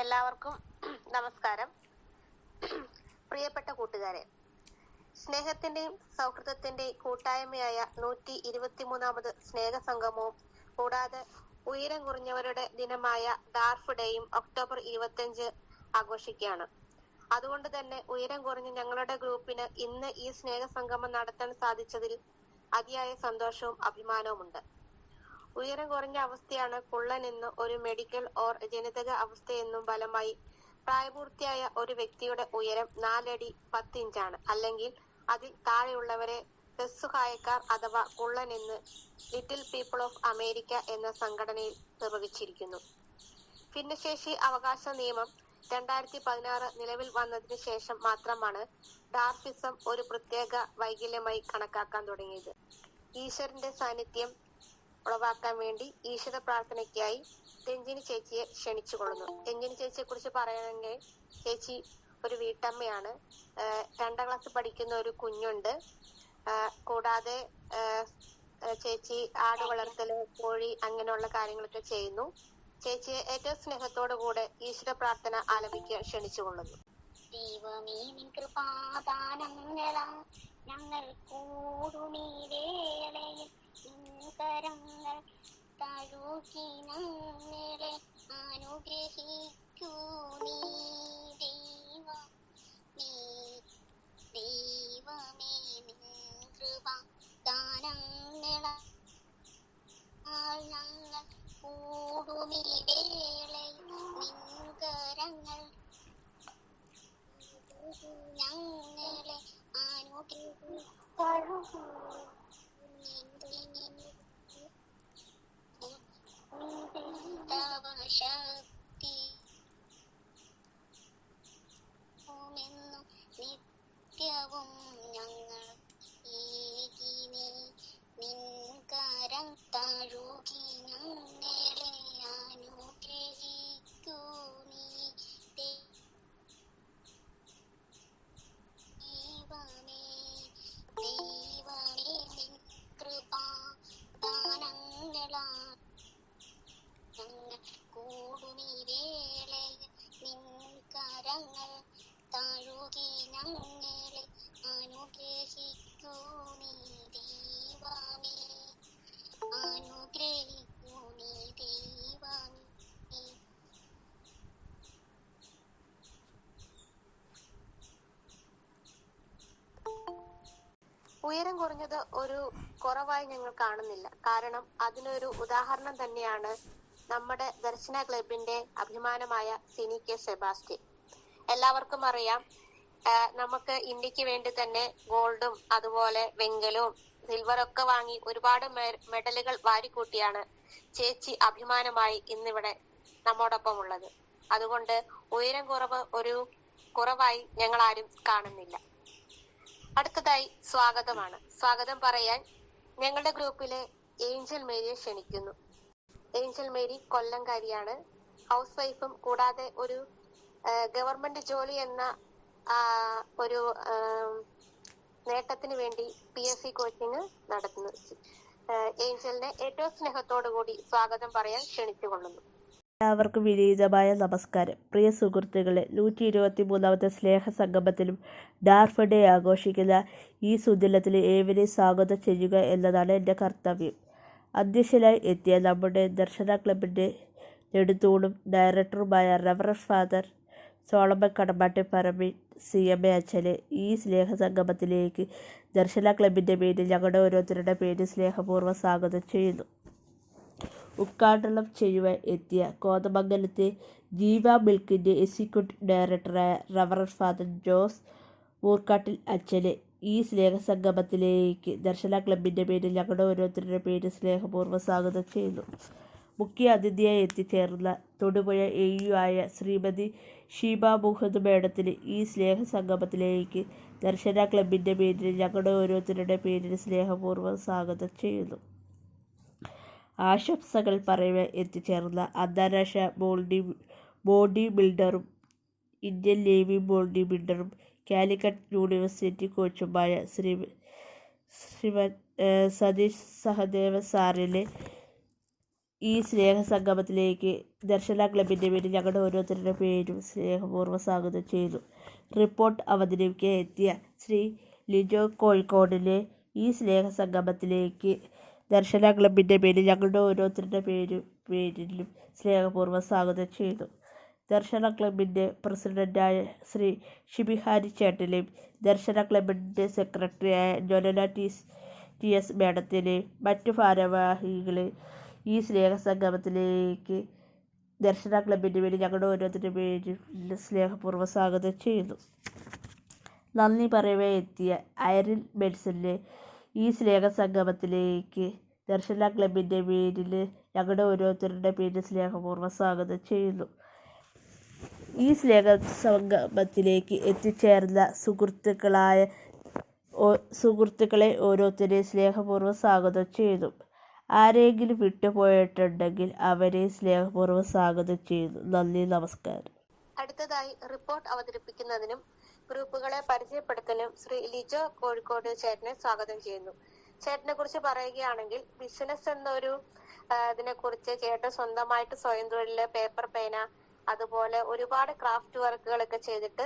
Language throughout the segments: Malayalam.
എല്ലാവർക്കും നമസ്കാരം. പ്രിയപ്പെട്ട കൂട്ടുകാരെ, സ്നേഹത്തിന്റെയും സൗഹൃദത്തിന്റെയും കൂട്ടായ്മയായ 123ാമത് സ്നേഹസംഗമവും കൂടാതെ ഉയരം കുറഞ്ഞവരുടെ ദിനമായ ഡാർഫ് ഡേയും ഒക്ടോബർ 25 ആഘോഷിക്കുകയാണ്. അതുകൊണ്ട് തന്നെ ഉയരം കുറഞ്ഞ ഞങ്ങളുടെ ഗ്രൂപ്പിന് ഇന്ന് ഈ സ്നേഹസംഗമം നടത്താൻ സാധിച്ചതിൽ അതിയായ സന്തോഷവും അഭിമാനവുമുണ്ട്. ഉയരം കുറഞ്ഞ അവസ്ഥയാണ് കുള്ളൻ എന്നും ഒരു മെഡിക്കൽ ഓർ ജനിതക അവസ്ഥയെന്നും ഫലമായി പ്രായപൂർത്തിയായ ഒരു വ്യക്തിയുടെ ഉയരം 4 അടി 10 ഇഞ്ചാണ്. അല്ലെങ്കിൽ അതിൽ താഴെയുള്ളവരെ ബസ്സുഹായക്കാർ അഥവാ കുള്ളൻ എന്ന് ലിറ്റിൽ പീപ്പിൾ ഓഫ് അമേരിക്ക എന്ന സംഘടനയിൽ നിർവഹിച്ചിരിക്കുന്നു. ഭിന്നശേഷി അവകാശ നിയമം 2016 നിലവിൽ വന്നതിന് ശേഷം മാത്രമാണ് ഡാർഫിസം ഒരു പ്രത്യേക വൈകല്യമായി കണക്കാക്കാൻ തുടങ്ങിയത്. ഈശ്വരന്റെ സാന്നിധ്യം ഉളവാക്കാൻ വേണ്ടി ഈശ്വര പ്രാർത്ഥനയ്ക്കായി രഞ്ജിനി ചേച്ചിയെ ക്ഷണിച്ചുകൊള്ളുന്നു. രഞ്ജിനി ചേച്ചിയെ കുറിച്ച് പറയുകയാണെങ്കിൽ ചേച്ചി ഒരു വീട്ടമ്മയാണ്. 2ാം ക്ലാസ് പഠിക്കുന്ന ഒരു കുഞ്ഞുണ്ട്. കൂടാതെ ചേച്ചി ആട് വളർത്തല്, കോഴി അങ്ങനെയുള്ള കാര്യങ്ങളൊക്കെ ചെയ്യുന്നു. ചേച്ചിയെ ഏറ്റവും സ്നേഹത്തോടു കൂടെ ഈശ്വര പ്രാർത്ഥന ആലപിക്കാൻ ക്ഷണിച്ചുകൊള്ളുന്നു. ദൈവമേ നിൻ കൃപാദാനങ്ങളാ ഞങ്ങൾ കൂടുമീ വേളയിൽ കരങ്ങൾ തഴുകി ഞങ്ങളെ അനുഗ്രഹിക്കൂ നീ ദൈവമേ നിൻ കൃപാദാനങ്ങളാൽ ഞങ്ങൾ കൂടുമീ വേളയിൽ നിൻ കരങ്ങൾ ഞങ്ങളെ അനുഗ്രഹിക്കൂ. ശക്തി നിത്യവും ഞങ്ങൾ ഏകിനി നിൻ കരം തഴുകി ഞങ്ങളെ അനുഗ്രഹിക്കൂ നീ ദൈവമേ നിൻ കൃപാദാനങ്ങളാ ഞങ്ങൾ കൂടുമീ വേളയിൽ നിൻ കരങ്ങൾ തഴുകി ഞങ്ങളെ അനുഗ്രഹിക്കൂ നീ ദൈവമേ അനുഗ്രഹിക്കൂ നീ ദൈവമേ. ഉയരം കുറഞ്ഞത് ഒരു കുറവായി ഞങ്ങൾ കാണുന്നില്ല. കാരണം അതിനൊരു ഉദാഹരണം തന്നെയാണ് നമ്മുടെ ദർശന ക്ലബിന്റെ അഭിമാനമായ സിനി കെ സെബാസ്റ്റ്യൻ. എല്ലാവർക്കും അറിയാം, നമുക്ക് ഇന്ത്യക്ക് വേണ്ടി തന്നെ ഗോൾഡും അതുപോലെ വെങ്കലവും സിൽവറൊക്കെ വാങ്ങി ഒരുപാട് മെഡലുകൾ വാരിക്കൂട്ടിയാണ് ചേച്ചി അഭിമാനമായി ഇന്നിവിടെ നമ്മോടൊപ്പം ഉള്ളത്. അതുകൊണ്ട് ഉയരം കുറവ് ഒരു കുറവായി ഞങ്ങൾ ആരും കാണുന്നില്ല. അടുത്തതായി സ്വാഗതമാണ്. സ്വാഗതം പറയാൻ ഞങ്ങളുടെ ഗ്രൂപ്പിലെ ഏഞ്ചൽ മേരിയെ ക്ഷണിക്കുന്നു. Angel Mary കൊല്ലംകാരിയാണ്. ഹൗസ് വൈഫും കൂടാതെ ഒരു ഗവൺമെന്റ് ജോലി എന്ന ഒരു നേട്ടത്തിന് വേണ്ടി PSC കോച്ചിങ് നടത്തുന്നു. ഏഞ്ചലിനെ ഏറ്റവും സ്നേഹത്തോടു കൂടി സ്വാഗതം പറയാൻ ക്ഷണിച്ചുകൊള്ളുന്നു. എല്ലാവർക്കും വിനീതമായ നമസ്കാരം. പ്രിയ സുഹൃത്തുക്കളെ, 123ാമത്തെ സ്നേഹസംഗമത്തിലും ഡാർഫ് ഡേ ആഘോഷിക്കുന്ന ഈ സുദിനത്തിൽ ഏവരെയും സ്വാഗതം ചെയ്യുക എന്നതാണ് എൻ്റെ കർത്തവ്യം. അധ്യക്ഷനായി എത്തിയ നമ്മുടെ ദർശന ക്ലബിൻ്റെ നെടുത്തൂണും ഡയറക്ടറുമായ റവറന്റ് ഫാദർ സോളമൻ കടമ്പാട്ട് പറമ്പിൽ CMA അച്ഛനെ ഈ സ്നേഹസംഗമത്തിലേക്ക് ദർശന ക്ലബിൻ്റെ പേരിൽ ഞങ്ങളുടെ ഓരോരുത്തരുടെ പേരിൽ സ്നേഹപൂർവ്വം സ്വാഗതം ചെയ്യുന്നു. ഉദ്ഘാടനം ചെയ്യുവാൻ എത്തിയ കോതമംഗലത്തെ ജീവ മിൽക്കിൻ്റെ എക്സിക്യൂട്ടീവ് ഡയറക്ടറായ റവറന്റ് ഫാദർ ജോസ് മൂർക്കാട്ടിൽ അച്ഛനെ ഈ സ്നേഹസംഗമത്തിലേക്ക് ദർശന ക്ലബിൻ്റെ പേരിൽ ഞങ്ങളുടെ ഓരോരുത്തരുടെ പേരിൽ സ്നേഹപൂർവ്വം സ്വാഗതം ചെയ്യുന്നു. മുഖ്യ അതിഥിയായി എത്തിച്ചേർന്ന തൊടുപുഴ AU ആയ ശ്രീമതി ഷീബ മുഹമ്മദ് മേഡത്തിന് ഈ സ്നേഹസംഗമത്തിലേക്ക് ദർശന ക്ലബിൻ്റെ പേരിൽ ഞങ്ങളുടെ ഓരോരുത്തരുടെ പേരിൽ സ്നേഹപൂർവ്വം സ്വാഗതം ചെയ്യുന്നു. ആശംസകൾ പറയുവാൻ എത്തിച്ചേർന്ന അന്താരാഷ്ട്ര ബോഡി ബിൽഡറും ഇന്ത്യൻ നേവി ബോഡി ബിൽഡറും കാലിക്കറ്റ് യൂണിവേഴ്സിറ്റി കോച്ചുമായ ശ്രീമൻ സതീഷ് സഹദേവ സാറിനെ ഈ സ്നേഹസംഗമത്തിലേക്ക് ദർശന ക്ലബിൻ്റെ പേരിൽ ഞങ്ങളുടെ ഓരോരുത്തരുടെ പേരും സ്നേഹപൂർവ്വം സ്വാഗതം ചെയ്തു. റിപ്പോർട്ട് അവതരിപ്പിക്കാൻ എത്തിയ ശ്രീ ലിജോ കോഴിക്കോടിലെ ഈ സ്നേഹസംഗമത്തിലേക്ക് ദർശന ക്ലബിൻ്റെ പേരിൽ ഞങ്ങളുടെ ഓരോരുത്തരുടെ പേരിലും സ്നേഹപൂർവ്വം സ്വാഗതം ചെയ്തു. ദർശന ക്ലബിൻ്റെ പ്രസിഡന്റായ ശ്രീ ഷിബിഹാരി ചേട്ടനെയും ദർശന ക്ലബിൻ്റെ സെക്രട്ടറിയായ ജൊലന ടി എസ് മേഡത്തിനെയും മറ്റു ഭാരവാഹികളെ ഈ സ്നേഹസംഗമത്തിലേക്ക് ദർശന ക്ലബിൻ്റെ പേരിൽ ഞങ്ങളുടെ ഓരോരുത്തരുടെ പേരിൽ സ്നേഹപൂർവ്വം സ്വാഗതം ചെയ്യുന്നു. നന്ദി പറയവേ എത്തിയ ഐറിൻ ബെൻസലിനെ ഈ സ്നേഹസംഗമത്തിലേക്ക് ദർശന ക്ലബിൻ്റെ പേരിൽ ഞങ്ങളുടെ ഓരോരുത്തരുടെ പേരിൽ സ്നേഹപൂർവ്വം സ്വാഗതം ചെയ്യുന്നു. ഈ സ്നേഹസംഗമത്തിലേക്ക് എത്തിച്ചേർന്ന സുഹൃത്തുക്കളെ ഓരോരുത്തരെയും സ്നേഹപൂർവ്വം സ്വാഗതം ചെയ്യുന്നു. ആരെങ്കിലും വിട്ടുപോയിട്ടുണ്ടെങ്കിൽ അവരെ സ്നേഹപൂർവ്വം സ്വാഗതം ചെയ്യുന്നു. നന്ദി, നമസ്കാരം. അടുത്തതായി റിപ്പോർട്ട് അവതരിപ്പിക്കുന്നതിനും ഗ്രൂപ്പുകളെ പരിചയപ്പെടുത്തലും ശ്രീ ലിജോ കോഴിക്കോട് ചേട്ടനെ സ്വാഗതം ചെയ്യുന്നു. ചേട്ടനെ കുറിച്ച് പറയുകയാണെങ്കിൽ ബിസിനസ് എന്നൊരു ഇതിനെ കുറിച്ച് ചേട്ടൻ സ്വന്തമായിട്ട് സ്വയം തൊഴില്, പേപ്പർ പേന, അതുപോലെ ഒരുപാട് ക്രാഫ്റ്റ് വർക്കുകളൊക്കെ ചെയ്തിട്ട്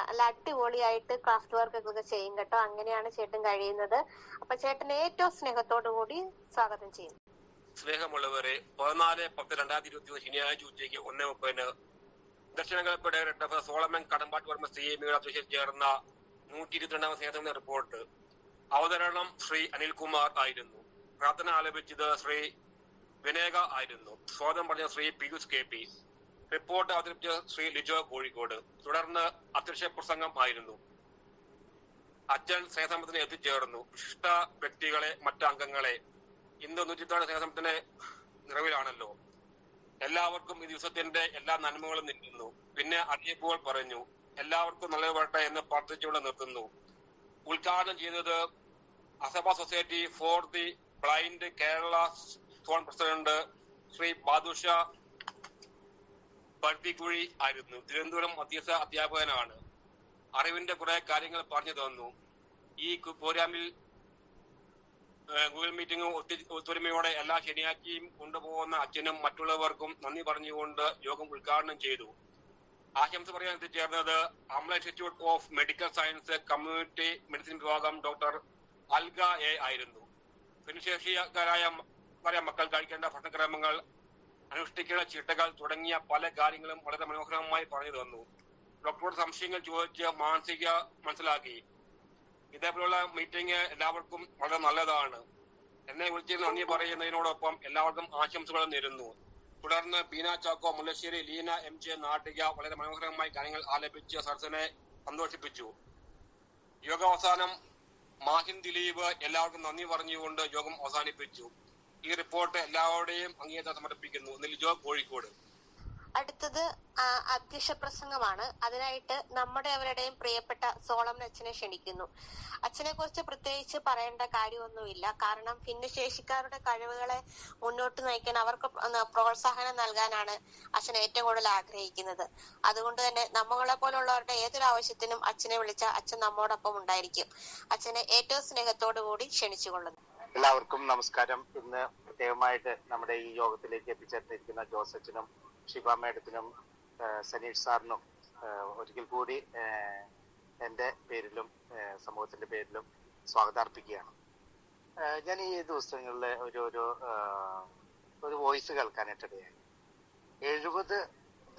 നല്ല അടിപൊളിയായിട്ട് ക്രാഫ്റ്റ് വർക്കൊക്കെ ചെയ്യും കേട്ടോ. അങ്ങനെയാണ് ചേട്ടൻ കഴിയുന്നത്. അപ്പൊ ചേട്ടൻ ഏറ്റവും സ്നേഹത്തോടു കൂടി സ്വാഗതം ചെയ്യും. സ്നേഹമുള്ളവരെ, 14/10/2021 ശനിയാഴ്ച ഉച്ചയ്ക്ക് 1:30 ദർശനങ്ങളുടെ ഡയറക്ടർ സോളമൻ കടമ്പാട്ടുവർമ്മ CMA ചേർന്ന 122ാം സ്നേഹസംഗമ റിപ്പോർട്ട് അവതരണം ശ്രീ അനിൽകുമാർ ആയിരുന്നു. പ്രാർത്ഥന ആലപിച്ചത് ശ്രീ വിനേക ആയിരുന്നു. സ്വാഗതം പറഞ്ഞ ശ്രീ പീയൂഷ് KP. റിപ്പോർട്ട് അവതരിപ്പിച്ച ശ്രീ ലിജോ കോഴിക്കോട്. തുടർന്ന് അധ്യക്ഷ പ്രസംഗം ആയിരുന്നു. അച്ഛൻ സ്നേഹസംഗമത്തിന് എത്തിച്ചേർന്നു. വിശിഷ്ട വ്യക്തികളെ, മറ്റംഗങ്ങളെ, ഇന്ന് 122 സ്നേഹസംഗമത്തിന്റെ നിറവിലാണല്ലോ. എല്ലാവർക്കും ഈ ദിവസത്തിന്റെ എല്ലാ നന്മകളും നേരുന്നു. പിന്നെ അറിയിപ്പുകൾ പറഞ്ഞു. എല്ലാവർക്കും നല്ലത് വരട്ടെ എന്ന് പ്രാർത്ഥിച്ചുകൊണ്ട് നിർത്തുന്നു. ഉദ്ഘാടനം ചെയ്തത് അസബ society for the blind Kerala zone president Sri Badusha Pazhuthikuzhi ആയിരുന്നു. തിരുവനന്തപുരം മധ്യസ്ഥ അധ്യാപകനാണ്. അറിവിന്റെ കുറെ കാര്യങ്ങൾ പറഞ്ഞു തന്നു. ഈ പ്രോഗ്രാമിൽ ഗൂഗിൾ മീറ്റിംഗും ഒത്തൊരുമയോടെ എല്ലാ ശനിയാഴ്ചയും കൊണ്ടുപോകുന്ന അച്ഛനും മറ്റുള്ളവർക്കും നന്ദി പറഞ്ഞുകൊണ്ട് യോഗം ഉദ്ഘാടനം ചെയ്തു. ആശംസ പറയാൻ എത്തിച്ചേർന്നത് Amala institute of medical science community medicine വിഭാഗം ഡോക്ടർ അൽഗ A ആയിരുന്നു. ഭിന്നശേഷിക്കാരായ മക്കൾ കഴിക്കേണ്ട ഭക്ഷണക്രമങ്ങൾ, അനുഷ്ഠിക്കേണ്ട ചിട്ടകൾ തുടങ്ങിയ പല കാര്യങ്ങളും വളരെ മനോഹരമായി പറഞ്ഞു തന്നു. ഡോക്ടറോട് സംശയങ്ങൾ ചോദിച്ച് മനസ്സിലാക്കി. ഇതേപോലുള്ള മീറ്റിംഗ് എല്ലാവർക്കും വളരെ നല്ലതാണ്. എന്നെ വിളിച്ചതിന് നന്ദി പറയുന്നതിനോടൊപ്പം എല്ലാവർക്കും ആശംസകൾ നേരുന്നു. തുടർന്ന് ബീന ചാക്കോ, മുല്ലശ്ശേരി, ലീന MJ നാട്ടിക വളരെ മനോഹരമായി ഗാനങ്ങൾ ആലപിച്ച് സദസ്സിനെ സന്തോഷിപ്പിച്ചു. യോഗാവസാനം മാഹിൻ ദിലീപ് എല്ലാവർക്കും നന്ദി പറഞ്ഞുകൊണ്ട് യോഗം അവസാനിപ്പിച്ചു. ഈ റിപ്പോർട്ട് എല്ലാവരുടെയും അംഗീകാരം സമർപ്പിക്കുന്നു. ലിജോ കോഴിക്കോട്. അടുത്തത് അധ്യക്ഷ പ്രസംഗമാണ്. അതിനായിട്ട് നമ്മുടെ അവരുടെയും പ്രിയപ്പെട്ട സോളമൻ അച്ഛനെ ക്ഷണിക്കുന്നു. അച്ഛനെ കുറിച്ച് പ്രത്യേകിച്ച് പറയേണ്ട കാര്യമൊന്നുമില്ല. കാരണം ഭിന്നശേഷിക്കാരുടെ കഴിവുകളെ മുന്നോട്ട് നയിക്കാൻ അവർക്ക് പ്രോത്സാഹനം നൽകാനാണ് അച്ഛൻ ഏറ്റവും കൂടുതൽ ആഗ്രഹിക്കുന്നത്. അതുകൊണ്ട് തന്നെ നമ്മളെ പോലുള്ളവരുടെ ഏതൊരു ആവശ്യത്തിനും അച്ഛനെ വിളിച്ച അച്ഛൻ നമ്മോടൊപ്പം ഉണ്ടായിരിക്കും. അച്ഛനെ ഏറ്റവും സ്നേഹത്തോടു കൂടി ക്ഷണിച്ചുകൊള്ളുന്നു. എല്ലാവർക്കും നമസ്കാരം. ഇന്ന് പ്രത്യേകമായിട്ട് നമ്മുടെ ഈ യോഗത്തിലേക്ക് എത്തിച്ചേർന്നിരിക്കുന്ന ജോസച്ചനും ഷിബ മേഡത്തിനും സനീഷ് സാറിനും ഒരിക്കൽ കൂടി എൻ്റെ പേരിലും സമൂഹത്തിന്റെ പേരിലും സ്വാഗതം അർപ്പിക്കുകയാണ്. ഞാൻ ഈ ദിവസങ്ങളിൽ ഒരു വോയിസ് കേൾക്കാനായിട്ടിടയായി. 70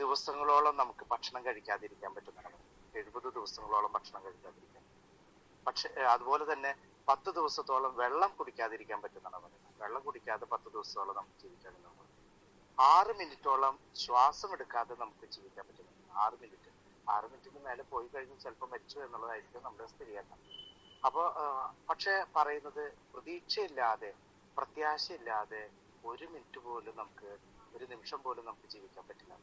ദിവസങ്ങളോളം നമുക്ക് ഭക്ഷണം കഴിക്കാതിരിക്കാൻ പറ്റുന്നതാണ്. 70 ദിവസങ്ങളോളം ഭക്ഷണം കഴിക്കാതിരിക്കാൻ. പക്ഷെ അതുപോലെ തന്നെ 10 ദിവസത്തോളം വെള്ളം കുടിക്കാതിരിക്കാൻ പറ്റുന്നതാണ് പറയുന്നത്. വെള്ളം കുടിക്കാതെ 10 ദിവസത്തോളം നമുക്ക് ജീവിക്കാൻ പറ്റും. 6 മിനിറ്റോളം ശ്വാസം എടുക്കാതെ നമുക്ക് ജീവിക്കാൻ പറ്റും. 6 മിനിറ്റിന് മേലെ പോയി കഴിഞ്ഞ് ചിലപ്പോൾ മരിച്ചു എന്നുള്ളതായിരിക്കും നമ്മുടെ സ്ഥിരീകരണം. അപ്പോൾ പക്ഷെ പറയുന്നത് പ്രതീക്ഷയില്ലാതെ, പ്രത്യാശയില്ലാതെ 1 മിനിറ്റ് പോലും നമുക്ക്, 1 നിമിഷം പോലും നമുക്ക് ജീവിക്കാൻ പറ്റില്ല.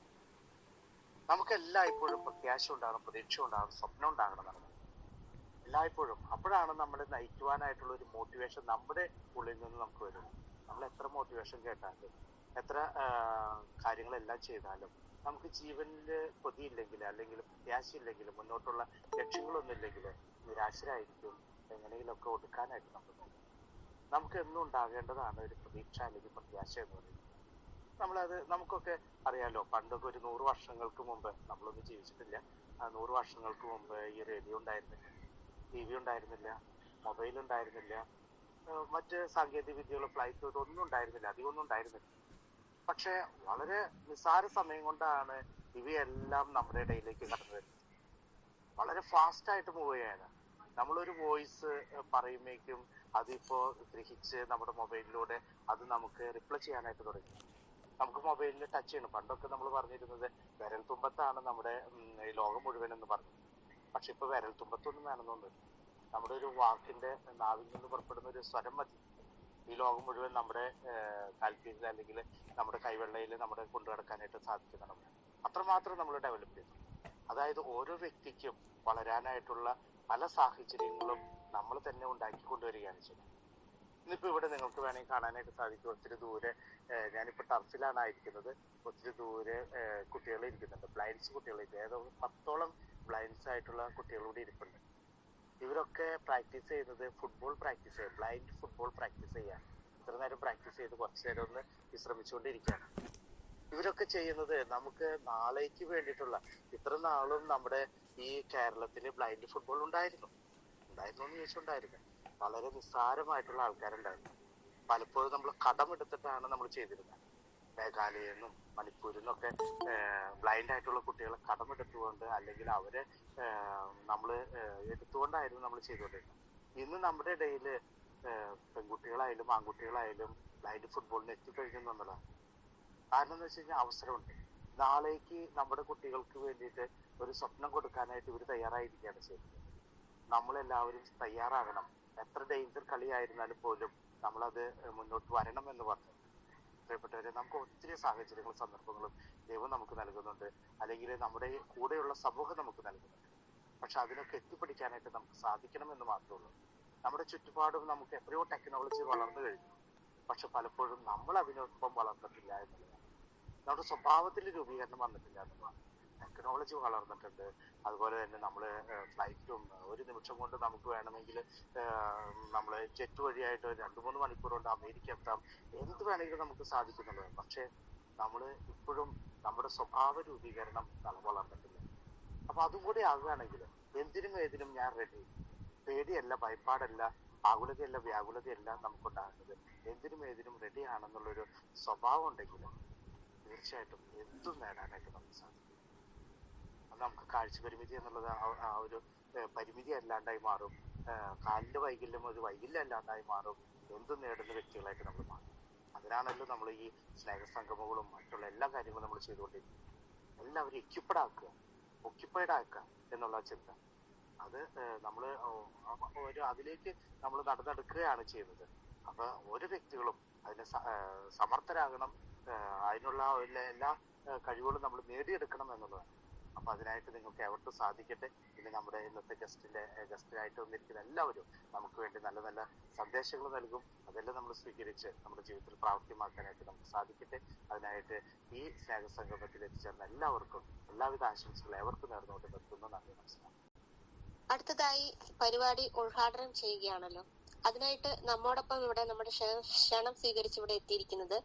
നമുക്ക് എല്ലായ്പ്പോഴും പ്രത്യാശ ഉണ്ടാകണം, പ്രതീക്ഷ ഉണ്ടാകണം, സ്വപ്നം ഉണ്ടാകണം എല്ലായ്പ്പോഴും. അപ്പോഴാണ് നമ്മൾ നയിക്കുവാനായിട്ടുള്ള ഒരു മോട്ടിവേഷൻ നമ്മുടെ ഉള്ളിൽ നിന്ന് നമുക്ക് വരുന്നത്. നമ്മൾ എത്ര മോട്ടിവേഷൻ കേട്ടാലും, എത്ര കാര്യങ്ങളെല്ലാം ചെയ്താലും നമുക്ക് ജീവനിൽ കൊതിയില്ലെങ്കിൽ, അല്ലെങ്കിൽ പ്രത്യാശയില്ലെങ്കിൽ, മുന്നോട്ടുള്ള ലക്ഷ്യങ്ങളൊന്നും ഇല്ലെങ്കിൽ നിരാശരായിരിക്കും. എങ്ങനെയെങ്കിലുമൊക്കെ ഒടുക്കാനായിട്ട് നമുക്ക് എന്നും ഉണ്ടാകേണ്ടതാണ് ഒരു പ്രതീക്ഷ അല്ലെങ്കിൽ പ്രത്യാശ എന്ന് പറയുന്നത്. നമുക്കൊക്കെ അറിയാലോ, പണ്ടൊക്കെ ഒരു 100 വർഷങ്ങൾക്ക് മുമ്പ്, നമ്മളൊന്നും ജീവിച്ചിട്ടില്ല, 100 വർഷങ്ങൾക്ക് മുമ്പ് ഈ റേഡിയോ ഉണ്ടായിരുന്നില്ല, TV ഉണ്ടായിരുന്നില്ല, മൊബൈൽ ഉണ്ടായിരുന്നില്ല, മറ്റ് സാങ്കേതിക വിദ്യകൾ, ഫ്ലൈറ്റ് ഇതൊന്നും ഉണ്ടായിരുന്നില്ല, അധികമൊന്നും ഉണ്ടായിരുന്നില്ല. പക്ഷെ വളരെ നിസ്സാര സമയം കൊണ്ടാണ് ഇവയെല്ലാം നമ്മുടെ ഇടയിലേക്ക് കടന്നു വരുന്നത്. വളരെ ഫാസ്റ്റ് ആയിട്ട് മൂവ് ചെയ്യാണ്. നമ്മളൊരു വോയിസ് പറയുമ്പോഴേക്കും അതിപ്പോ ഗ്രഹിച്ച് നമ്മുടെ മൊബൈലിലൂടെ അത് നമുക്ക് റിപ്ലൈ ചെയ്യാനായിട്ട് തുടങ്ങി. നമുക്ക് മൊബൈലിൽ ടച്ച് ചെയ്യണം. പണ്ടൊക്കെ നമ്മൾ പറഞ്ഞിരുന്നത് വിരൽ തുമ്പത്താണ് നമ്മുടെ ഈ ലോകം മുഴുവൻ എന്ന് പറഞ്ഞു. പക്ഷെ ഇപ്പൊ വിരൽ തുമ്പത്തൊന്നും വേണമെന്നുണ്ട്. നമ്മുടെ ഒരു വാക്കിന്റെ നാവിൽ നിന്ന് പുറപ്പെടുന്ന ഒരു സ്വരം മതി ഈ ലോകം മുഴുവൻ നമ്മുടെ കാൽക്കീഴിൽ അല്ലെങ്കിൽ നമ്മുടെ കൈവെള്ളയിൽ നമ്മുടെ കൊണ്ടുനടക്കാനായിട്ട് സാധിക്കുന്നതാണ്. അത്രമാത്രം നമ്മൾ ഡെവലപ്പ് ചെയ്തു. അതായത് ഓരോ വ്യക്തിക്കും വളരാനായിട്ടുള്ള പല സാഹചര്യങ്ങളും നമ്മൾ തന്നെ ഉണ്ടാക്കി കൊണ്ടുവരികയാണ് ചെയ്യുന്നത്. ഇന്നിപ്പോ ഇവിടെ നിങ്ങൾക്ക് വേണമെങ്കിൽ കാണാനായിട്ട് സാധിക്കും, ഒത്തിരി ദൂരെ, ഞാനിപ്പോ ടർഫിലാണ് ആയിരിക്കുന്നത്, ഒത്തിരി ദൂരെ കുട്ടികൾ ഇരിക്കുന്നുണ്ട്, ബ്ലൈൻഡ്സ് കുട്ടികൾ. ഏതോ 10ഓളം ബ്ലൈൻഡ്സ് ആയിട്ടുള്ള കുട്ടികളൂടെ ഇരിപ്പുണ്ട്. ഇവരൊക്കെ പ്രാക്ടീസ് ചെയ്യുന്നത് ഫുട്ബോൾ പ്രാക്ടീസ് ചെയ്യുക, ബ്ലൈൻഡ് ഫുട്ബോൾ പ്രാക്ടീസ് ചെയ്യാൻ. ഇത്ര നേരം പ്രാക്ടീസ് ചെയ്ത് കുറച്ചു നേരം ഒന്ന് വിശ്രമിച്ചുകൊണ്ടിരിക്കുകയാണ്. ഇവരൊക്കെ ചെയ്യുന്നത് നമുക്ക് നാളേക്ക് വേണ്ടിയിട്ടുള്ള, ഇത്ര നാളും നമ്മുടെ ഈ കേരളത്തില് ബ്ലൈൻഡ് ഫുട്ബോൾ ഉണ്ടായിരുന്നു എന്ന് ചോദിച്ചുണ്ടായിരുന്നു. വളരെ നിസ്സാരമായിട്ടുള്ള ആൾക്കാരുണ്ടായിരുന്നു. പലപ്പോഴും നമ്മൾ കടമെടുത്തിട്ടാണ് നമ്മൾ ചെയ്തിരുന്നത്. മേഘാലയയിൽ നിന്നും മണിപ്പൂരിൽ നിന്നൊക്കെ ബ്ലൈൻഡ് ആയിട്ടുള്ള കുട്ടികളെ കടമെടുത്തുകൊണ്ട് അല്ലെങ്കിൽ അവരെ നമ്മൾ എടുത്തുകൊണ്ടായിരുന്നു നമ്മൾ ചെയ്തുകൊണ്ടിരുന്നത്. ഇന്ന് നമ്മുടെ ഇടയിൽ പെൺകുട്ടികളായാലും ആൺകുട്ടികളായാലും ബ്ലൈൻഡ് ഫുട്ബോളിന് എത്തിക്കഴിഞ്ഞു എന്നുള്ളതാണ്. കാരണം എന്ന് വെച്ച് കഴിഞ്ഞാൽ അവസരമുണ്ട്. നാളേക്ക് നമ്മുടെ കുട്ടികൾക്ക് വേണ്ടിയിട്ട് ഒരു സ്വപ്നം കൊടുക്കാനായിട്ട് ഇവർ തയ്യാറായിരിക്കുകയാണ് ചെയ്യുന്നത്. നമ്മളെല്ലാവരും തയ്യാറാകണം. എത്ര ഡേഞ്ചർ കളിയായിരുന്നാലും പോലും നമ്മളത് മുന്നോട്ട് വരണം എന്ന് പറഞ്ഞു. പ്രിയപ്പെട്ടവരെ, നമുക്ക് ഒത്തിരി സാഹചര്യങ്ങളും സന്ദർഭങ്ങളും ദൈവം നമുക്ക് നൽകുന്നുണ്ട്, അല്ലെങ്കിൽ നമ്മുടെ കൂടെയുള്ള സമൂഹം നമുക്ക് നൽകുന്നുണ്ട്. പക്ഷെ അതിനൊക്കെ എത്തിപ്പിടിക്കാനായിട്ട് നമുക്ക് സാധിക്കണം എന്ന് മാത്രമേ ഉള്ളൂ. നമ്മുടെ ചുറ്റുപാടും നമുക്ക് എത്രയോ ടെക്നോളജി വളർന്നു കഴിഞ്ഞു. പക്ഷെ പലപ്പോഴും നമ്മൾ അതിനൊപ്പം വളർന്നിട്ടില്ല എന്നുള്ളതാണ്. നമ്മുടെ സ്വഭാവത്തിൽ രൂപീകരണം വന്നിട്ടില്ല എന്നുള്ളതാണ്. ടെക്നോളജി വളർന്നിട്ടുണ്ട്. അതുപോലെ തന്നെ നമ്മൾ ഫ്ലൈറ്റും ഒരു നിമിഷം കൊണ്ട് നമുക്ക് വേണമെങ്കിൽ നമ്മൾ ജെറ്റ് വഴിയായിട്ട് 2-3 മണിക്കൂർ കൊണ്ട് അമേരിക്ക എത്താം. എന്ത് വേണമെങ്കിലും നമുക്ക് സാധിക്കുന്നുള്ളത്. പക്ഷെ നമ്മൾ ഇപ്പോഴും നമ്മുടെ സ്വഭാവ രൂപീകരണം വളർന്നിട്ടില്ല. അപ്പൊ അതും കൂടി ആകുകയാണെങ്കിൽ എന്തിനും ഏതിനും ഞാൻ റെഡി. പേടിയല്ല, ഭയപ്പാടല്ല, ആകുലതയല്ല, വ്യാകുലതയല്ല നമുക്കുണ്ടാകുന്നത്. എന്തിനും ഏതിനും റെഡി ആണെന്നുള്ളൊരു സ്വഭാവം ഉണ്ടെങ്കിൽ തീർച്ചയായിട്ടും എന്തും നേടാനായിട്ട് നമുക്ക് സാധിക്കും. അത് നമുക്ക് കാഴ്ച പരിമിതി എന്നുള്ളത് ആ ഒരു പരിമിതി അല്ലാണ്ടായി മാറും. കാലിന്റെ വൈകല്യം ഒരു വൈകല്യം അല്ലാണ്ടായി മാറും. എന്തും നേടുന്ന വ്യക്തികളായിട്ട് നമ്മൾ മാറും. അതിനാണല്ലോ നമ്മൾ ഈ സ്നേഹസംഗമങ്ങളും മറ്റുള്ള എല്ലാ കാര്യങ്ങളും നമ്മൾ ചെയ്തുകൊണ്ടിരിക്കുന്നത്. എല്ലാവരും ഒക്യുപ്പൈഡ് ആക്കുക എന്നുള്ള ചിന്ത, അത് നമ്മൾ അതിലേക്ക് നമ്മൾ നടന്നെടുക്കുകയാണ് ചെയ്യുന്നത്. അപ്പൊ ഓരോ വ്യക്തികളും അതിന് സമർത്ഥരാകണം. അതിനുള്ള എല്ലാ കഴിവുകളും നമ്മൾ നേടിയെടുക്കണം എന്നുള്ളതാണ്. അപ്പൊ അതിനായിട്ട് നിങ്ങൾക്ക് എവർക്കും സാധിക്കട്ടെ. ഇനി നമ്മുടെ ഇന്നത്തെ ഗസ്റ്റിനായിട്ട് വന്നിരിക്കുന്ന എല്ലാവരും നമുക്ക് വേണ്ടി നല്ല നല്ല സന്ദേശങ്ങൾ നൽകും. അതെല്ലാം നമ്മൾ സ്വീകരിച്ച് നമ്മുടെ ജീവിതത്തിൽ പ്രാവർത്തികമാക്കാനായിട്ട് നമുക്ക് സാധിക്കട്ടെ. അതിനായിട്ട് ഈ സ്നേഹസംഗമത്തിൽ എത്തിച്ചേർന്ന എല്ലാവർക്കും എല്ലാവിധ ആശംസകളും എവർക്കും നേർന്നുകൊണ്ട് നിർത്തുന്നു. നന്ദി, നമസ്കാരം. അടുത്തതായി പരിപാടി ഉദ്ഘാടനം ചെയ്യുകയാണല്ലോ. അതിനായിട്ട് നമ്മോടൊപ്പം ഇവിടെ നമ്മുടെ ക്ഷണം സ്വീകരിച്ച് ഇവിടെ എത്തിയിരിക്കുന്നത്